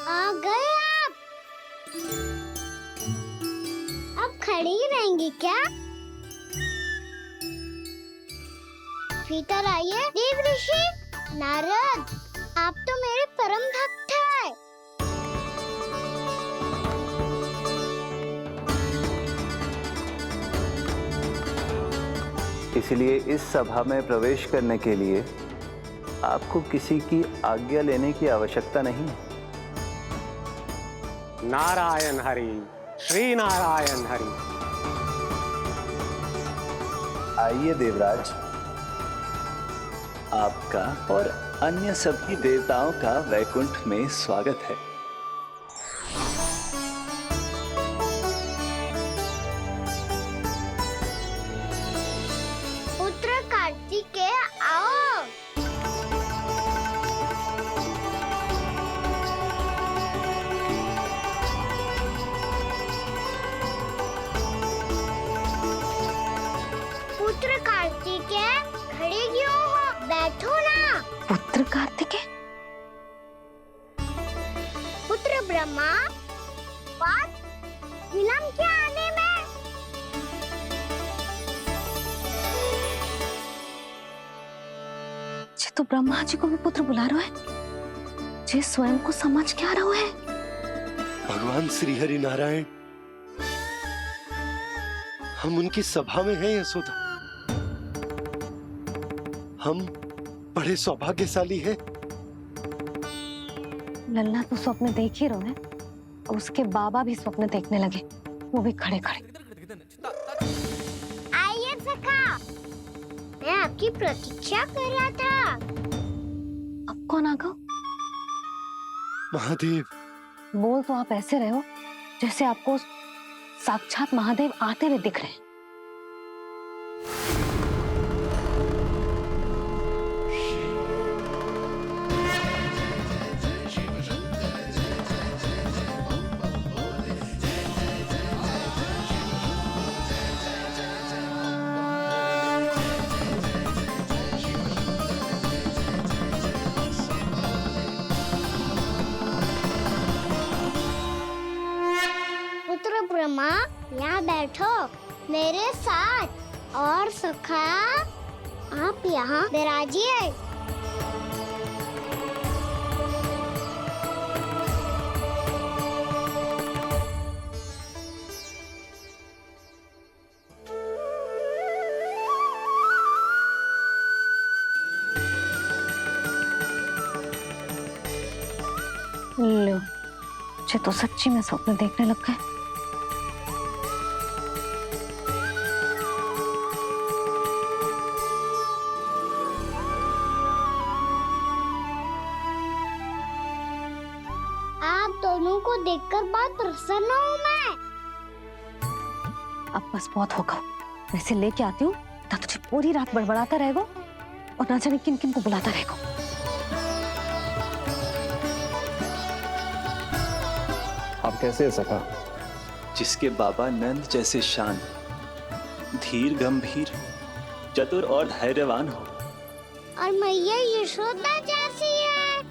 आ गए आप। अब खड़ी ही रहेंगी क्या? भीतर आइए देव ऋषि। नारद, आप तो मेरे परम भक्त हैं। इसलिए इस सभा में प्रवेश करने के लिए आपको किसी की आज्ञा लेने की आवश्यकता नहीं है। नारायण हरि, श्री नारायण हरि। आइए देवराज, आपका और अन्य सभी देवताओं का वैकुंठ में स्वागत है। पुत्र कार्तिकेय आओ। पुत्र कार्तिकेय, खड़े क्यों हो? बैठो ना। पुत्र कार्तिकेय? पुत्र ब्रह्मा, बात विलंब क्या आने में? जे तो ब्रह्मा जी को भी पुत्र बुला रहा है, जे स्वयं को समझ क्या रहा है। भगवान श्री हरि नारायण, हम उनकी सभा में हैं यशोदा। हम बड़े सौभाग्यशाली हैं। लल्ला तो स्वप्न देख ही रहे हैं और उसके बाबा भी स्वप्न देखने लगे, वो भी खड़े खड़े। आइए सखा, मैं आपकी प्रतीक्षा कर रहा था। अब कौन आ गया? महादेव। बोल तो आप ऐसे रहे हो जैसे आपको साक्षात महादेव आते हुए दिख रहे हैं। पुत्र ब्रह्मा, यहाँ बैठो मेरे साथ। और सखा, आप यहाँ विराजिए। लो, जे तो सच्ची में स्वप्न देखने लग गए। आप दोनों को देखकर बहुत प्रसन्न हूँ मैं। अब बस बहुत होगा, वैसे लेके आती हूँ ना, तुझे पूरी रात बड़बड़ाता रहेगा और ना जाने किन किन को बुलाता रहेगा। आप कैसे है सखा? जिसके बाबा नंद जैसे शांत, धीर गंभीर, चतुर और धैर्यवान हो, और मैया यशोदा जैसी है,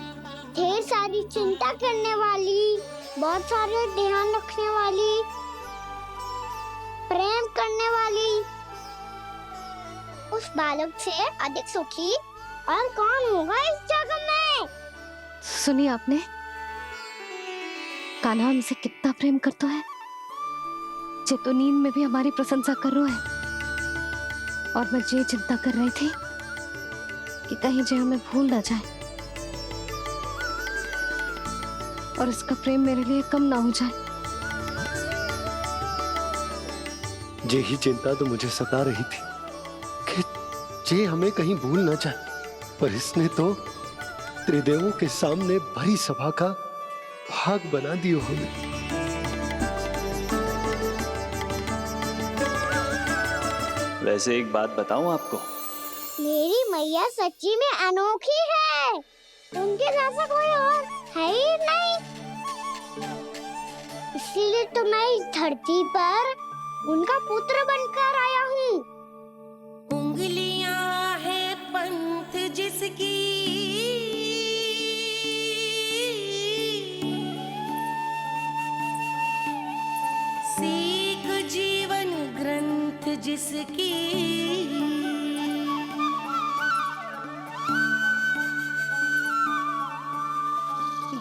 ढेर सारी चिंता करने वाली, बहुत सारे ध्यान रखने वाली, प्रेम करने वाली। उस बालक से अधिक सुखी और कौन होगा इस जग में? सुनिए आपने, कान्हा हमसे कितना प्रेम करता है, जे तो नींद में भी हमारी प्रशंसा कर रहा है। और मैं ये चिंता कर रही थी कि कहीं जे हमें भूल ना जाए और इसका प्रेम मेरे लिए कम ना हो जाए। यही चिंता तो मुझे सता रही थी कि जे हमें कहीं भूल ना जाए, पर इसने तो त्रिदेवों के सामने भरी सभा का भाग बना दियो हमें। वैसे एक बात बताऊं आपको, मेरी मैया सच्ची में अनोखी है। उनके जैसा कोई और है ही नहीं। इसलिए तो मैं इस धरती पर उनका पुत्र बनकर आया हूँ। उंगलियां है पंथ जिसकी, सीख जीवन ग्रंथ जिसकी,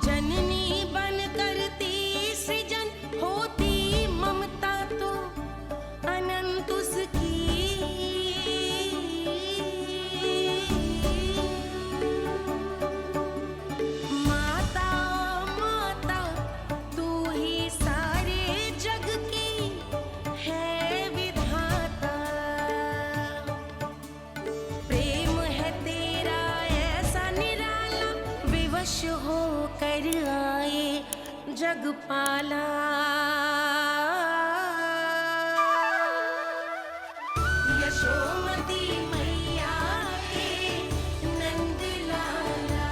जननी बन करती सृजन होती ममता तो अनंत उसकी। माता माता तू ही सारे जग की है विधाता, प्रेम है तेरा ऐसा निराला, विवश हो कर आए जग पाला। यशोमती मैया के नंद लाला,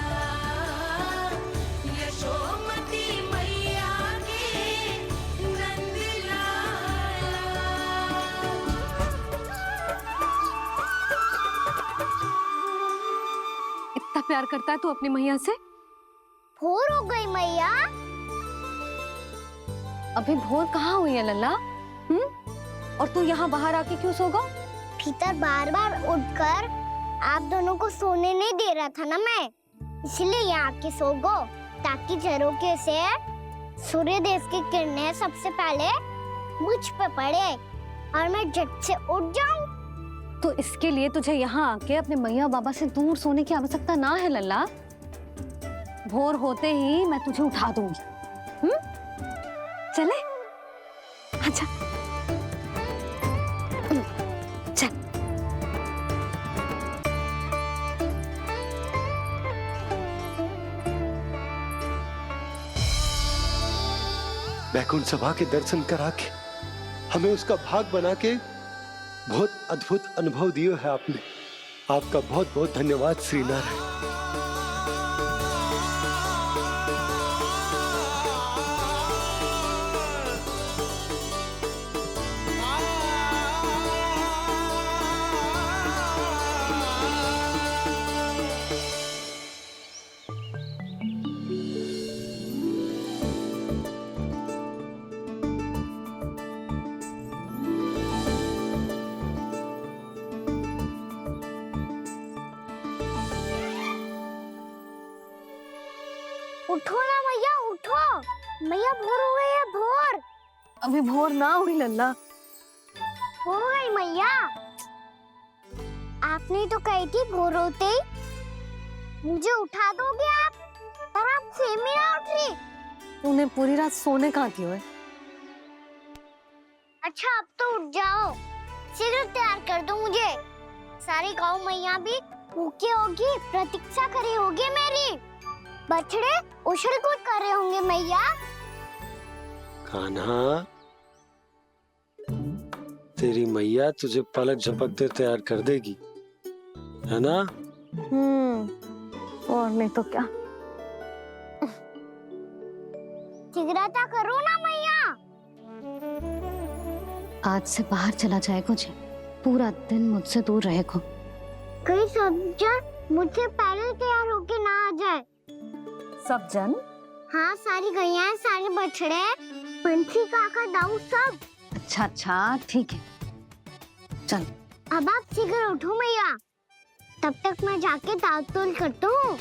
यशोमती मैया के नंद लाला। इतना प्यार करता है तू अपनी मैया से? भोर हो गई मैया। अभी भोर कहाँ हुई है लल्ला? और तू यहाँ बाहर आके क्यों सो गया? भीतर बार बार उठकर आप दोनों को सोने नहीं दे रहा था ना मैं, इसलिए यहाँ आके सो गो, ताकि झरोखे से सूर्य देव की किरणें सबसे पहले मुझ पे पड़े और मैं झट से उठ जाऊं। तो इसके लिए तुझे यहाँ आके अपने मैया बाबा से दूर सोने की आवश्यकता ना है लल्ला। भोर होते ही मैं तुझे उठा दूंगी। चले? अच्छा चल। बैकुंठ सभा के दर्शन करा के हमें उसका भाग बना के बहुत अद्भुत अनुभव दिए है आपने। आपका बहुत बहुत धन्यवाद श्री नारायण। उठो ना मैया, उठो। मैया भोर हो गई है, भोर। अभी भोर ना हुई लल्ला। हो गई मैया। आपने तो कही थी भोर होते ही मुझे उठा दोगे आप, पर आप सेम ही ना उठ रही। तूने पूरी रात सोने कहाँ की हुए? अच्छा अब तो उठ जाओ, शीघ्र तैयार कर दो मुझे। सारी गाँव मैया भी भूखी होगी, प्रतीक्षा करी होगी मेरी। बछड़े उछल कूद कर रहे होंगे मैया। कान्हा, तेरी मैया तुझे पलक झपकते तैयार कर देगी, है ना? और नहीं तो क्या। शीघ्रता करो ना मैया। आज से बाहर चला जाएगा जी, पूरा दिन मुझसे दूर रहेगा। कहीं सब जन मुझसे पहले तैयार होके ना आ जाए। सब जन? हाँ, सारी गैया, सारे बछड़े, पंछी, काका, दाऊ सब। अच्छा अच्छा ठीक है, चल। अब आप शीघ्र उठो मैया, तब तक मैं जाके ताल तोल करता हूँ।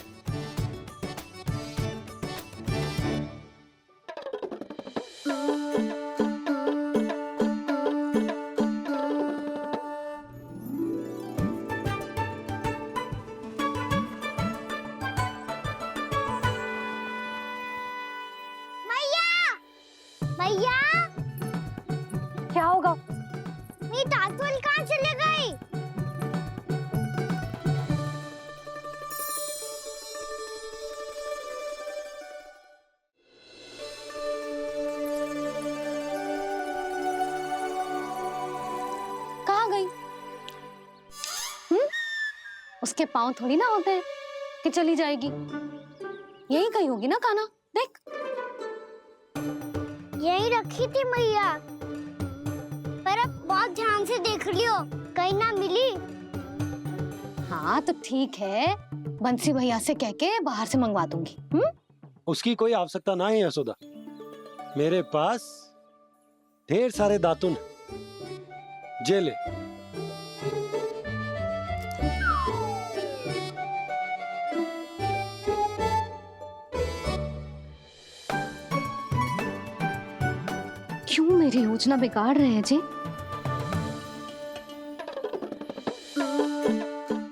मैया, क्या होगा? मेरी तातुल कहाँ चले गई? कहाँ गई? उसके पाँव थोड़ी ना होते हैं कि चली जाएगी। यही कहीं होगी ना कान्हा, देख। यही रखी थी मैया, पर अब बहुत ध्यान से देख लियो, कहीं ना मिली। हाँ तो ठीक है, बंसी भैया से कह के बाहर से मंगवा दूंगी। उसकी कोई आवश्यकता ना है यशोदा, मेरे पास ढेर सारे दातुन जे ले। क्यों मेरी योजना बिगाड़ रहे हैं जी?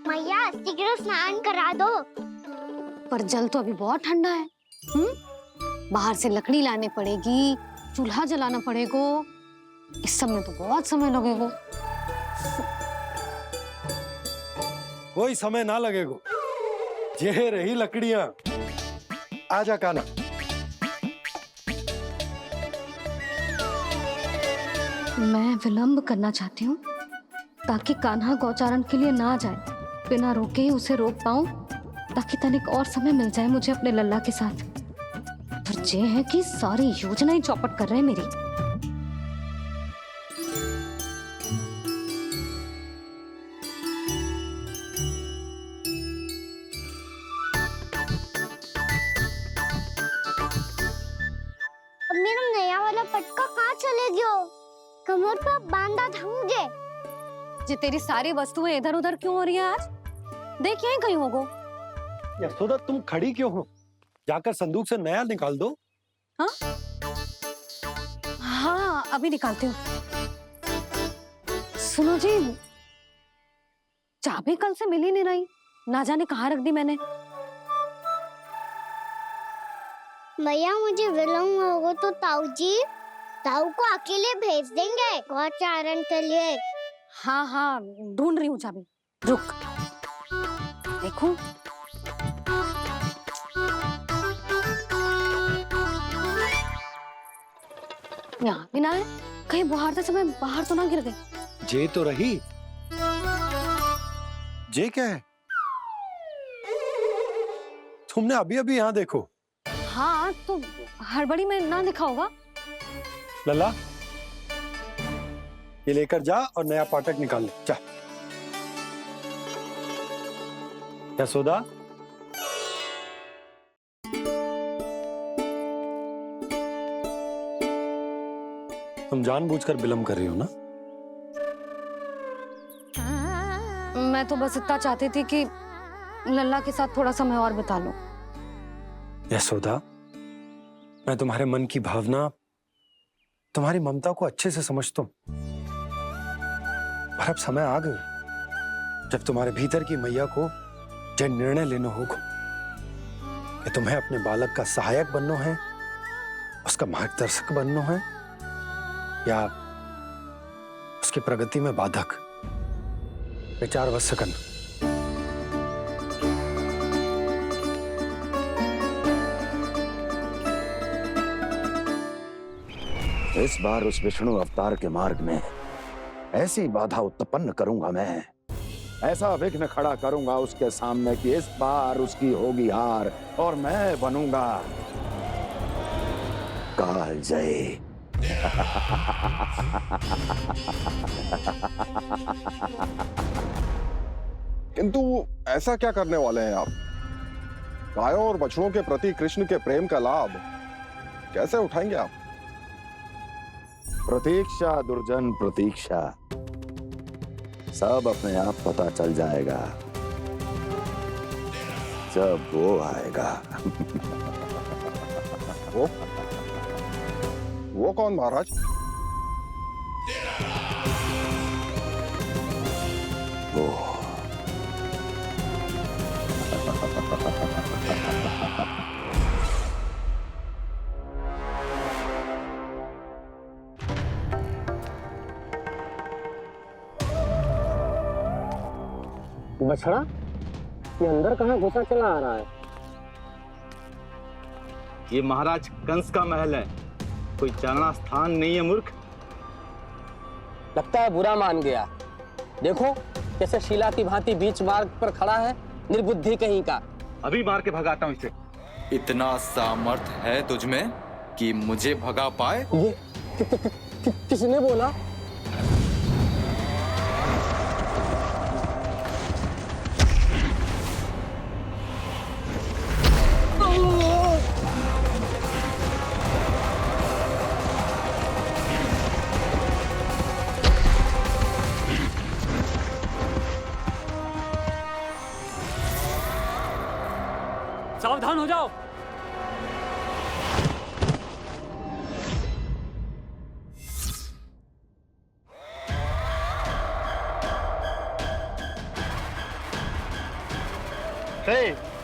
मैया शीघ्र स्नान करा दो। पर जल तो अभी बहुत ठंडा है। बाहर से लकड़ी लाने पड़ेगी, चूल्हा जलाना पड़ेगा, इस सब में तो बहुत समय लगेगा। कोई समय ना लगेगा, ये रही लकड़ियां। आजा कान्हा। मैं विलंब करना चाहती हूँ ताकि कान्हा गौचारण के लिए ना जाए, बिना रोके ही उसे रोक पाऊं, ताकि तनिक और समय मिल जाए मुझे अपने लल्ला के साथ। पर ये है कि सारी योजना ही चौपट कर रहे हैं मेरी। अब मेरा नया वाला पटका कहाँ चले गयो? कमर पर बांधा था मुझे। ये तेरी सारी वस्तुएं इधर उधर क्यों हो रही हैं आज? देख यहीं कहीं होगो। यशोदा तुम खड़ी क्यों हो? जाकर संदूक से नया निकाल दो। हाँ हाँ अभी निकालती हूँ। सुनो जी, चाबी कल से मिल ही नहीं रही, ना जाने कहाँ रख दी मैंने। भैया मुझे विलम्ब होगा तो ताऊ को अकेले भेज देंगे गौचारण के लिए। हाँ हाँ ढूंढ रही हूँ चाबी, रुक। देखो यहाँ भी ना है, कहीं बुहारते समय बाहर तो ना गिर गई। जे तो रही। जे क्या है? तुमने अभी अभी यहाँ देखो। हाँ तो हड़बड़ी में ना दिखा होगा। लल्ला ये लेकर जा और नया पाठक निकाल ले जा। यशोदा तुम जानबूझकर विलम्ब कर रही हो ना? मैं तो बस इतना चाहती थी कि लल्ला के साथ थोड़ा समय और बिता लूं। यशोदा मैं तुम्हारे मन की भावना, तुम्हारी ममता को अच्छे से समझता हूं, पर अब समय आ गया जब तुम्हारे भीतर की मैया को यह निर्णय लेना होगा कि तुम्हें अपने बालक का सहायक बनना है, उसका मार्गदर्शक बनना है, या उसकी प्रगति में बाधक। विचार अवश्य करना। इस बार उस विष्णु अवतार के मार्ग में ऐसी बाधा उत्पन्न करूंगा मैं, ऐसा विघ्न खड़ा करूंगा उसके सामने कि इस बार उसकी होगी हार और मैं बनूंगा कालजयी। किंतु ऐसा क्या करने वाले हैं आप? गायों और बछड़ों के प्रति कृष्ण के प्रेम का लाभ कैसे उठाएंगे आप? प्रतीक्षा दुर्जन प्रतीक्षा, सब अपने आप पता चल जाएगा जब वो आएगा। वो कौन महाराज? वो बछड़ा ये अंदर कहाँ घुसा चला आ रहा है? ये महाराज कंस का महल है, कोई चारणा स्थान नहीं है मूर्ख। लगता है बुरा मान गया। देखो कैसे शिला की भांति बीच मार्ग पर खड़ा है, निर्बुद्धि कहीं का। अभी मार के भगाता हूँ इसे। इतना सामर्थ है तुझ में कि मुझे भगा पाए? ये किसने बोला? सावधान हो जाओ।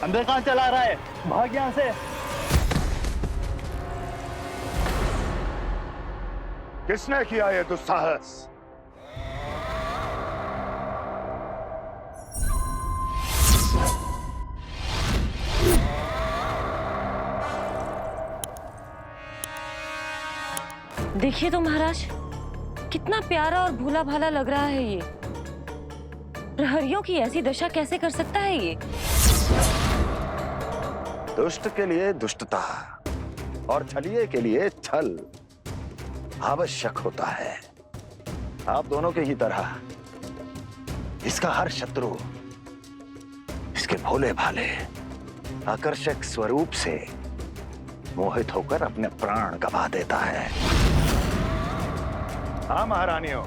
अंदर कहाँ चला रहा है? भाग यहाँ से। किसने किया ये दुस्साहस? देखिए तो महाराज, कितना प्यारा और भोला भाला लग रहा है ये। प्रहरियों की ऐसी दशा कैसे कर सकता है ये? दुष्ट के लिए दुष्टता और छलिए के लिए छल आवश्यक होता है। आप दोनों के ही तरह इसका हर शत्रु इसके भोले भाले आकर्षक स्वरूप से मोहित होकर अपने प्राण गंवा देता है। हाँ महारानियों,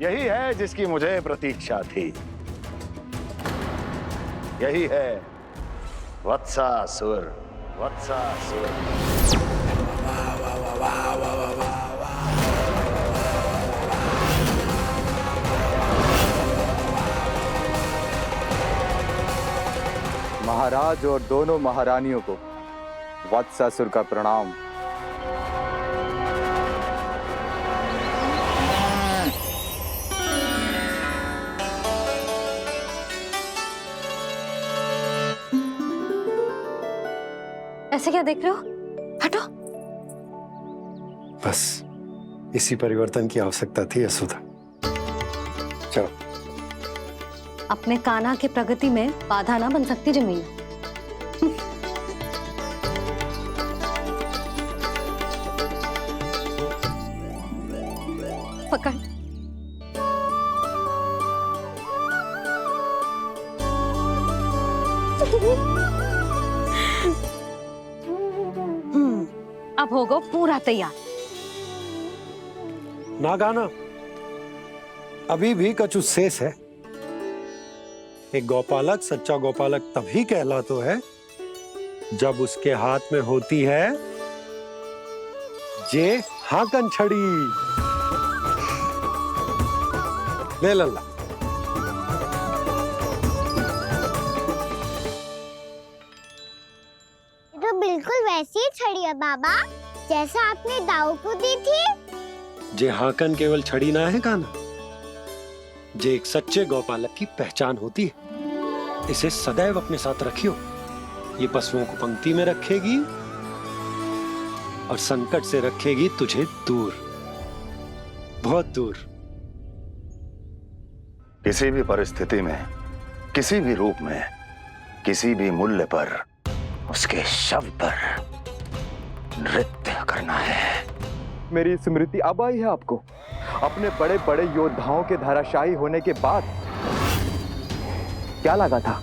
यही है जिसकी मुझे प्रतीक्षा थी। यही है वत्सासुर। वत्सासुर। महाराज और दोनों महारानियों को वत्सासुर का प्रणाम। ऐसे क्या देख रहे हो? हटो। बस इसी परिवर्तन की आवश्यकता थी यशोदा। चलो। अपने कान्हा के प्रगति में बाधा ना बन सकती जमीन। पकड़। अब होगा पूरा तैयार। ना गाना, अभी भी कछु शेष है। एक गौपालक सच्चा गौपालक तभी कहलाता है जब उसके हाथ में होती है जे हाकन छड़ी। ले लल्ला। तो बिल्कुल वैसी ही छड़ी है बाबा, जैसा आपने दाऊ को दी थी। जे हाकन केवल छड़ी ना है कान्हा, जे एक सच्चे गौपालक की पहचान होती है। इसे सदैव अपने साथ रखियो। ये पशुओं को पंक्ति में रखेगी और संकट से रखेगी तुझे दूर, बहुत दूर। किसी भी परिस्थिति में, किसी भी रूप में, किसी भी मूल्य पर उसके शव पर नृत्य करना है। मेरी स्मृति अब आई है आपको? अपने बड़े बड़े योद्धाओं के धराशायी होने के बाद क्या लगा था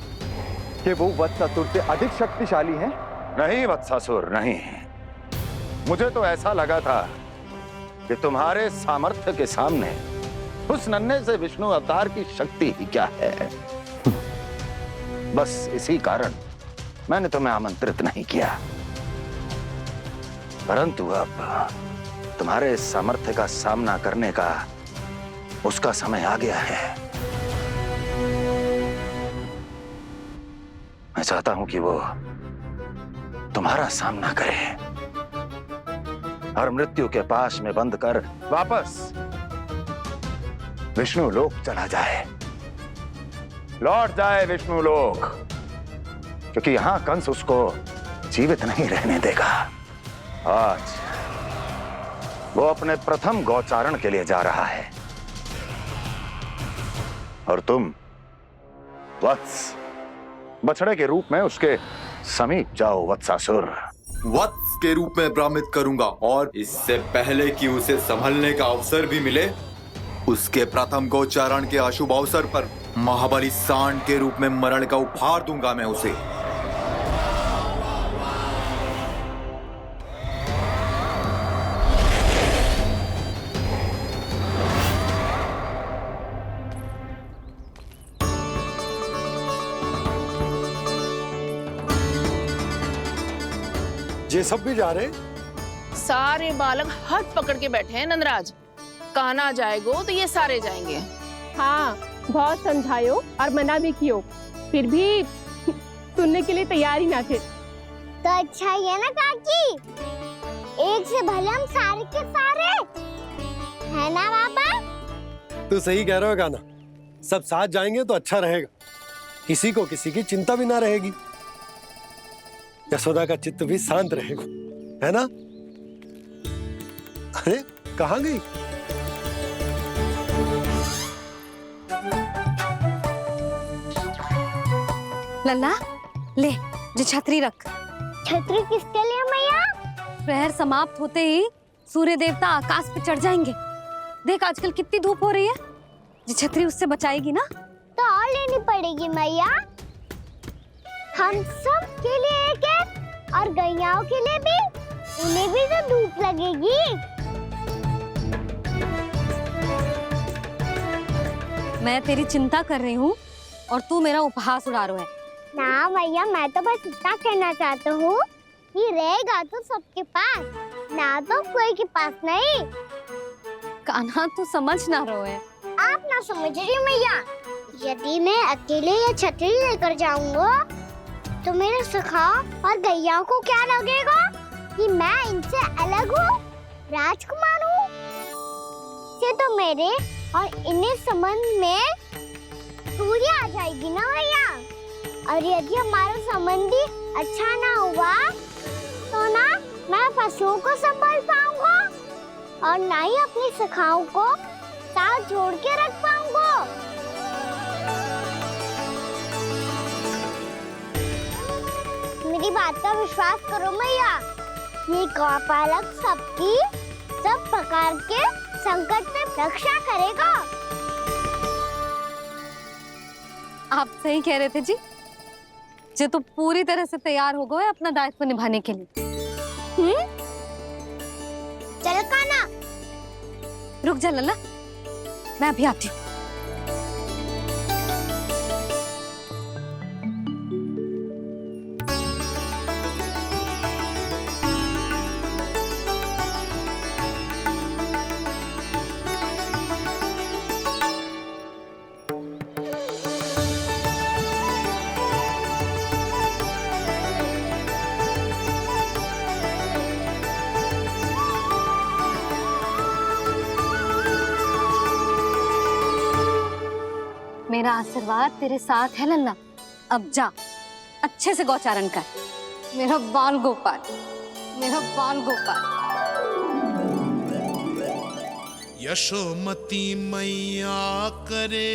कि वो वत्सासुर से अधिक शक्तिशाली हैं? नहीं वत्सासुर, नहीं। मुझे तो ऐसा लगा था कि तुम्हारे सामर्थ्य के सामने उस नन्हे से विष्णु अवतार की शक्ति ही क्या है। बस इसी कारण मैंने तुम्हें आमंत्रित नहीं किया। परंतु अब तुम्हारे सामर्थ्य का सामना करने का उसका समय आ गया है। मैं चाहता हूं कि वो तुम्हारा सामना करे और मृत्यु के पाश में बंद कर वापस विष्णु लोक चला जाए, लौट जाए विष्णु लोक, क्योंकि यहां कंस उसको जीवित नहीं रहने देगा। आज वो अपने प्रथम गौचारण के लिए जा रहा है और तुम वत्स बछड़े के रूप में उसके समीप जाओ वत्सासुर। वत्स के रूप में भ्रमित करूंगा और इससे पहले कि उसे संभलने का अवसर भी मिले, उसके प्रथम गोचारण के अशुभ अवसर पर महाबली सांड के रूप में मरण का उपहार दूंगा मैं उसे। ये सब भी जा रहे? सारे बालक हाथ पकड़ के बैठे हैं नंदराज। कान्हा जाएगो तो ये सारे जाएंगे। हाँ, बहुत समझायो और मना भी कियो, फिर भी सुनने के लिए तैयार ही ना थे। तो अच्छा ही है ना काकी, एक से भले हम सारे के सारे, है ना बाबा? तू सही कह रहे हो गाना, सब साथ जाएंगे तो अच्छा रहेगा, किसी को किसी की चिंता भी ना रहेगी, यशोदा का चित्त भी शांत रहेगा, है ना? अरे कहाँ गई? लल्ला ले, जो छतरी रख। छतरी किसके लिए मैया? प्रहर समाप्त होते ही सूर्य देवता आकाश पे चढ़ जाएंगे। देख आजकल कितनी धूप हो रही है, जो छतरी उससे बचाएगी ना। तो और लेनी पड़ेगी मैया, हम सब के लिए एक एक, और गैयाओं के लिए भी, उन्हें भी तो धूप लगेगी। मैं तेरी चिंता कर रही हूँ और तू मेरा उपहास उड़ा रहा है। ना मैया, मैं तो बस इतना कहना चाहता हूँ कि रहेगा तो सबके पास, ना तो कोई के पास नहीं। कान्हा तू समझ ना रहो है। आप ना समझ रही मैया, यदि मैं अकेले ये छतरी लेकर जाऊंगा तो मेरे सखा और गैयाओं को क्या लगेगा कि मैं इनसे अलग हूँ, राजकुमार हूँ। ये तो मेरे और इन्हें संबंध में दूरी आ जाएगी ना भैया। और यदि हमारा संबंध ही अच्छा ना हुआ तो ना मैं पशुओं को संभाल पाऊंगा और ना ही अपनी सखाओं को साथ जोड़ के रख पाऊंगा। मेरी बात का विश्वास करो मैया, ये गौपालक सबकी सब प्रकार के संकट से रक्षा करेगा। आप सही कह रहे थे जी, जो तो पूरी तरह से तैयार हो गए अपना दायित्व निभाने के लिए। चल कान्हा। रुक जा लल्ला, मैं अभी आती हूँ। मेरा आशीर्वाद तेरे साथ है लल्ला। अब जा, अच्छे से गौचारण कर। मेरा बाल गोपाल, मेरा बाल गोपाल। यशोमती मैया करे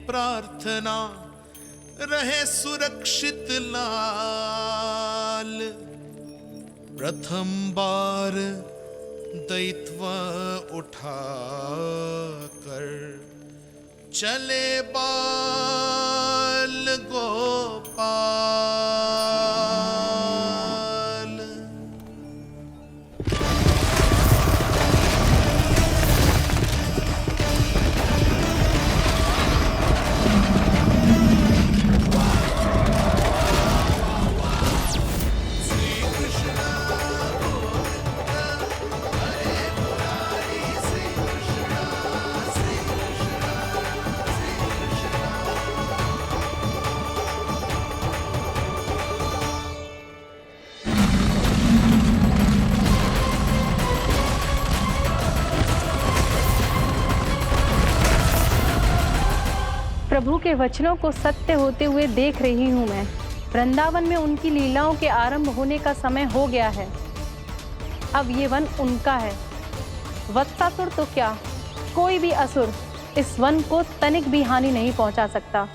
प्रार्थना, रहे सुरक्षित लाल। प्रथम बार दैत्व उठा कर चले बाल गोपाल। प्रभु के वचनों को सत्य होते हुए देख रही हूँ मैं। वृंदावन में उनकी लीलाओं के आरंभ होने का समय हो गया है। अब ये वन उनका है। वत्सासुर तो क्या, कोई भी असुर इस वन को तनिक भी हानि नहीं पहुंचा सकता।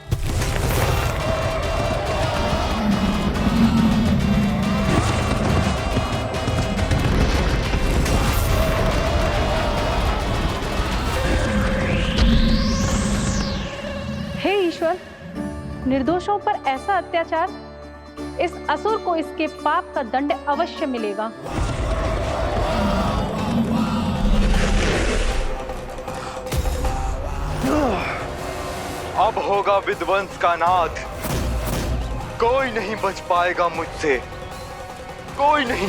निर्दोषों पर ऐसा अत्याचार, इस असुर को इसके पाप का दंड अवश्य मिलेगा। अब होगा विध्वंस का नाद। कोई नहीं बच पाएगा मुझसे, कोई नहीं।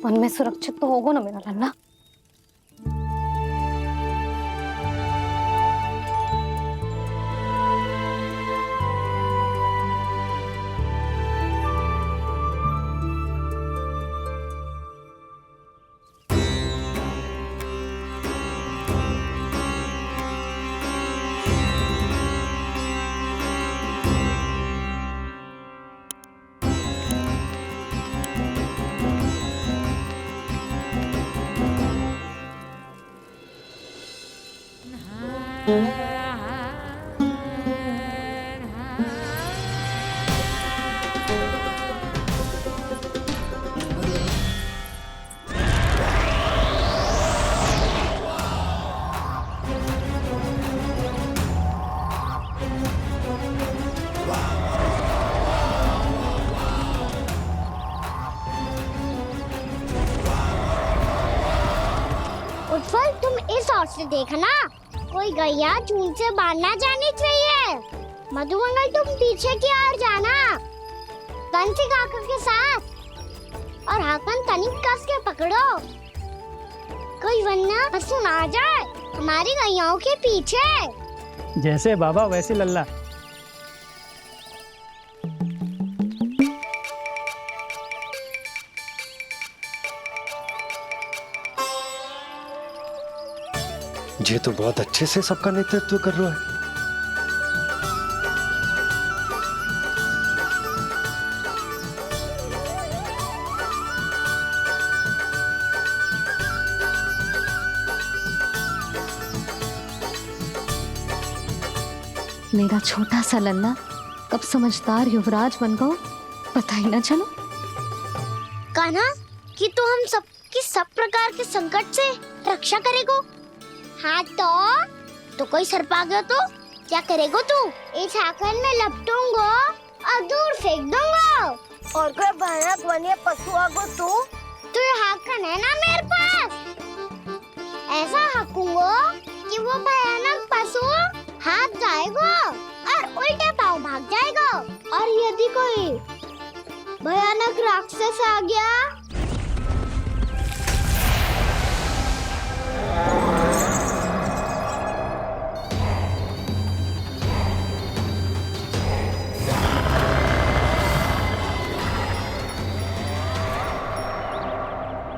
वन में सुरक्षित तो होगो ना मेरा लल्ला? उत्पल, तुम इस ओर से देखना, कोई गैया झुंड से बाहर ना जानी चाहिए। मधुमंगल, तुम पीछे की ओर जाना, बंसी काका के साथ, और हाकन तनिक कस के पकड़ो, कोई वरना पशु ना आ जाए हमारी गैयाओं के पीछे। जैसे बाबा वैसे लल्ला। ये तो बहुत अच्छे से सबका नेतृत्व कर रहा है। मेरा छोटा सा लल्ला कब समझदार युवराज बन गो पता ही ना चलो। कान्हा, कि तू हम सबकी सब प्रकार के संकट से रक्षा करेगो। हाँ तो कोई सर्प आ गया तो क्या करेगो तू? इस हाकन में लपटूंगो और दूर फेंक दूंगा। और कोई भयानक वन्य पशु आगो तो ये हाकन है ना मेरे पास, ऐसा हाकूंगो कि वो भयानक पशु हाथ जाएगो और उल्टे पाँव भाग जाएगा। और यदि कोई भयानक राक्षस आ गया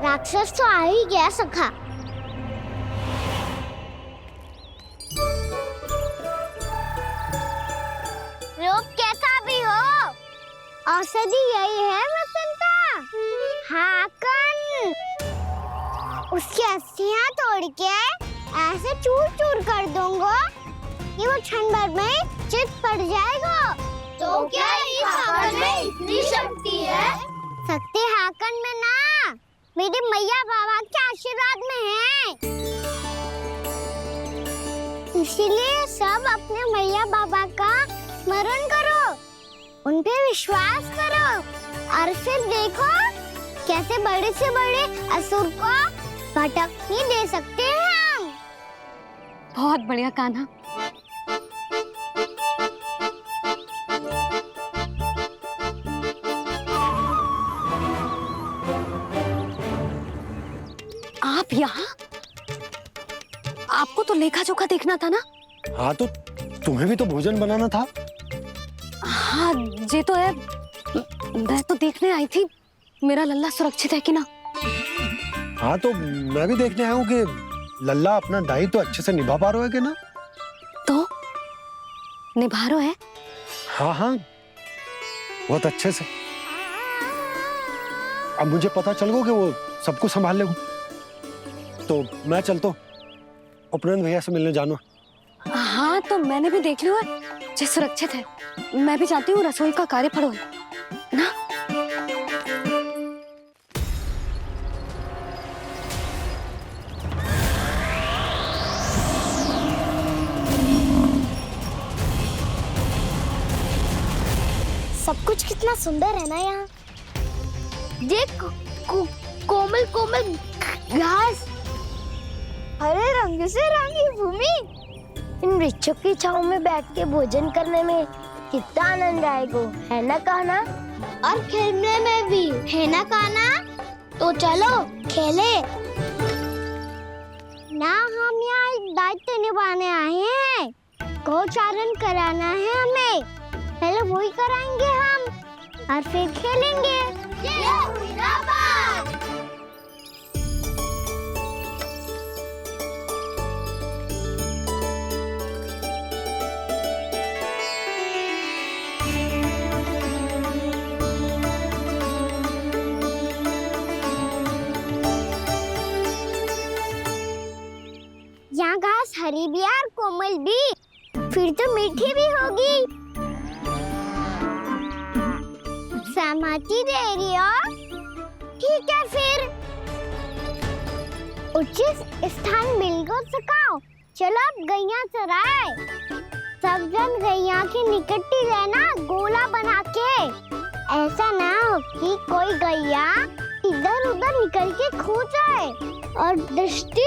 राक्षस तो आ ही गया सखा। रूप कैसा भी हो, औषधि यही है वसंता। हाकन उसकी अस्थियां तोड़ के ऐसे चूर चूर कर दूंगा कि वो क्षण भर में चित पड़ जाएगा। तो क्या इस हाकन में इतनी शक्ति है? शक्ति हाकन में ना, मेरी मैया बाबा के आशीर्वाद में है। इसीलिए सब अपने मैया बाबा का स्मरण करो, उन पे विश्वास करो, और फिर देखो कैसे बड़े से बड़े असुर को भटकने दे सकते हैं हम। बहुत बढ़िया कान्हा। आप यहाँ? आपको तो लेखा जोखा देखना था ना? हाँ तो तुम्हें भी तो भोजन बनाना था। हाँ ये तो है, मैं तो देखने आई थी मेरा लल्ला सुरक्षित है कि ना। हाँ तो मैं भी देखने आया हूँ कि लल्ला अपना दायित्व तो अच्छे से निभा पा रहा है कि ना। तो निभा रहा है? हाँ हाँ बहुत अच्छे से। अब मुझे पता चल गया कि वो सब कुछ संभाल लेगा, तो मैं चलता हूँ, उपनंद भैया से मिलने जाना। हाँ तो मैंने भी देख लिया जो सुरक्षित है। मैं भी चाहती हूँ रसोई का कार्य पड़ो ना। कितना सुंदर है ना यहाँ। देख कोमल कोमल घास, हरे रंग से रंगी भूमि। इन वृक्षों की छांव में बैठ के भोजन करने में कितना आनंद आएगा, है ना कान्हा? और खेलने में भी, है ना कान्हा? तो चलो खेले ना। हम यहाँ एक दायित्व निभाने आए हैं, गौचारण कराना है हमें। पहले वही कराएंगे हम और फिर खेलेंगे। यहाँ घास हरी भी और कोमल भी, फिर तो मीठी भी होगी। सहमति दे रही हो? ठीक है फिर उचित स्थान बिल्कुल सुखाओ। चलो अब गैया चराए। सब जन गैया के निकट ही रहना, गोला बना के। ऐसा ना हो कि कोई गैया इधर उधर निकल के खो जाए। और दृष्टि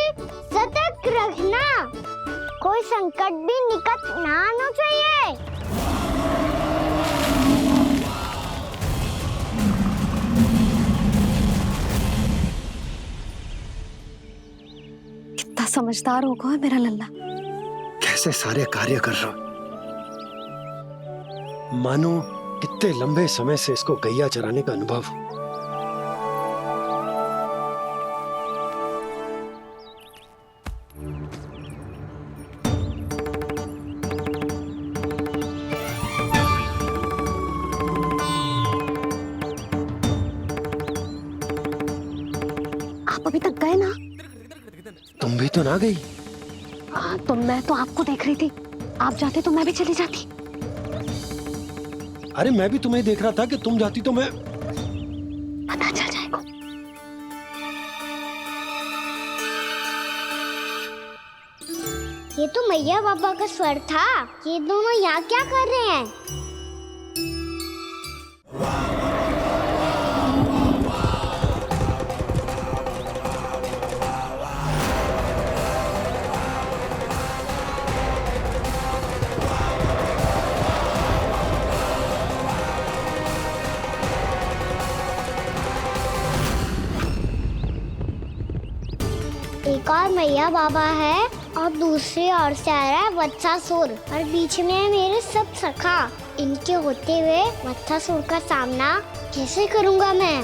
सतर्क रखना, कोई संकट भी निकट ना आना चाहिए। कितना समझदार होगा है मेरा लल्ला। कैसे सारे कार्य कर रहा, मानो कितने लंबे समय से इसको गैया चराने का अनुभव हो। अभी तक गए ना? तुम भी तो ना गई। तो मैं तो आपको देख रही थी, आप जाते तो मैं भी चली जाती। अरे मैं भी तुम्हें देख रहा था कि तुम जाती तो मैं। पता चल जाएगा। ये तो मैया बाबा का स्वर था। ये दोनों यहाँ क्या कर रहे हैं? एक और मैया बाबा है और दूसरी ओर से आ रहा है वत्सासुर और बीच में है मेरे सब सखा। इनके होते हुए वत्सासुर का सामना कैसे करूंगा मैं?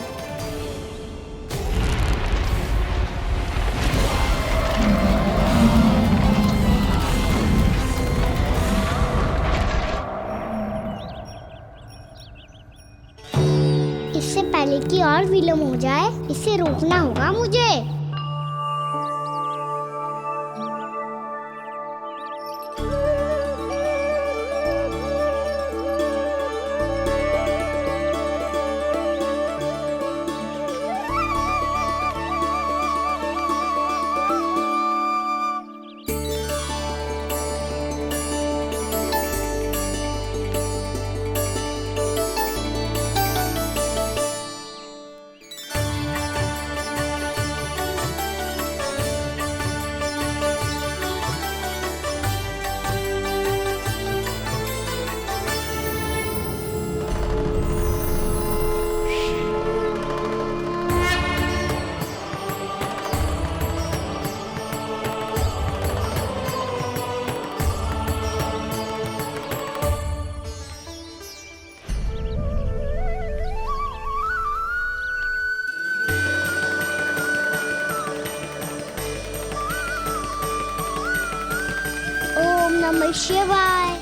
इससे पहले कि और विलम्ब हो जाए, इसे रोकना होगा मुझे। ओम नमः शिवाय।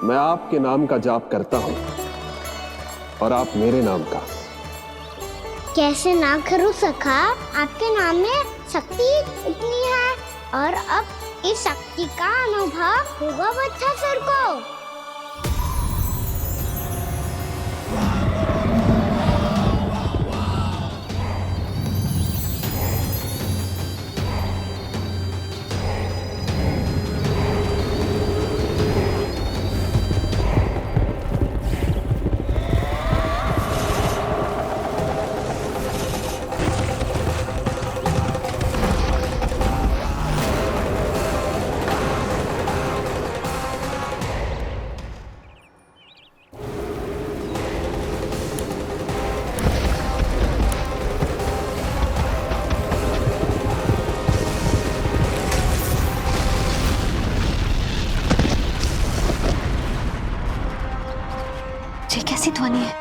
मैं आपके नाम का जाप करता हूं और आप मेरे नाम का। कैसे ना करूं सखा, आपके नाम में शक्ति इतनी है और अब इस शक्ति का अनुभव होगा बच्चा को। ये कैसी ध्वनि है?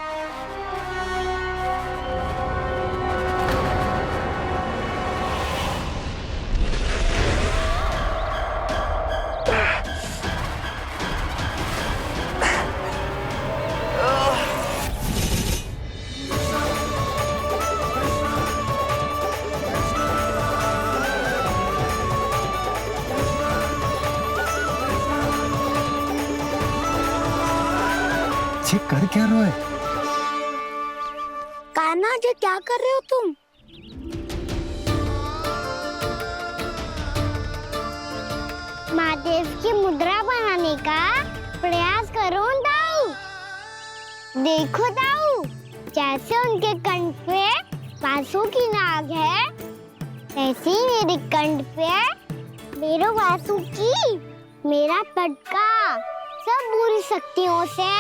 ये कर क्या रहे हो? कान्हा जी क्या कर रहे हो तुम? महादेव की मुद्रा बनाने का प्रयास करो दाऊ। देखो दाऊ, जैसे उनके कंठ पे बांसुरी की नाग है, ऐसे ही मेरे कंठ पे मेरो बांसुरी, मेरा पटका सब बुरी शक्तियों से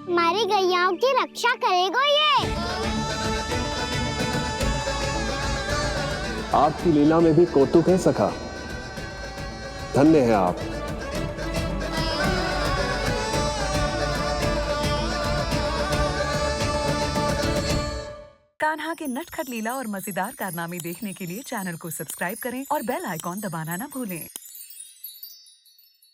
हमारी गैयाओं की रक्षा करेगा ये। आपकी लीला में भी कौतुक है सखा, धन्य है आप। कान्हा के नटखट लीला और मजेदार कारनामे देखने के लिए चैनल को सब्सक्राइब करें और बेल आइकॉन दबाना ना भूलें।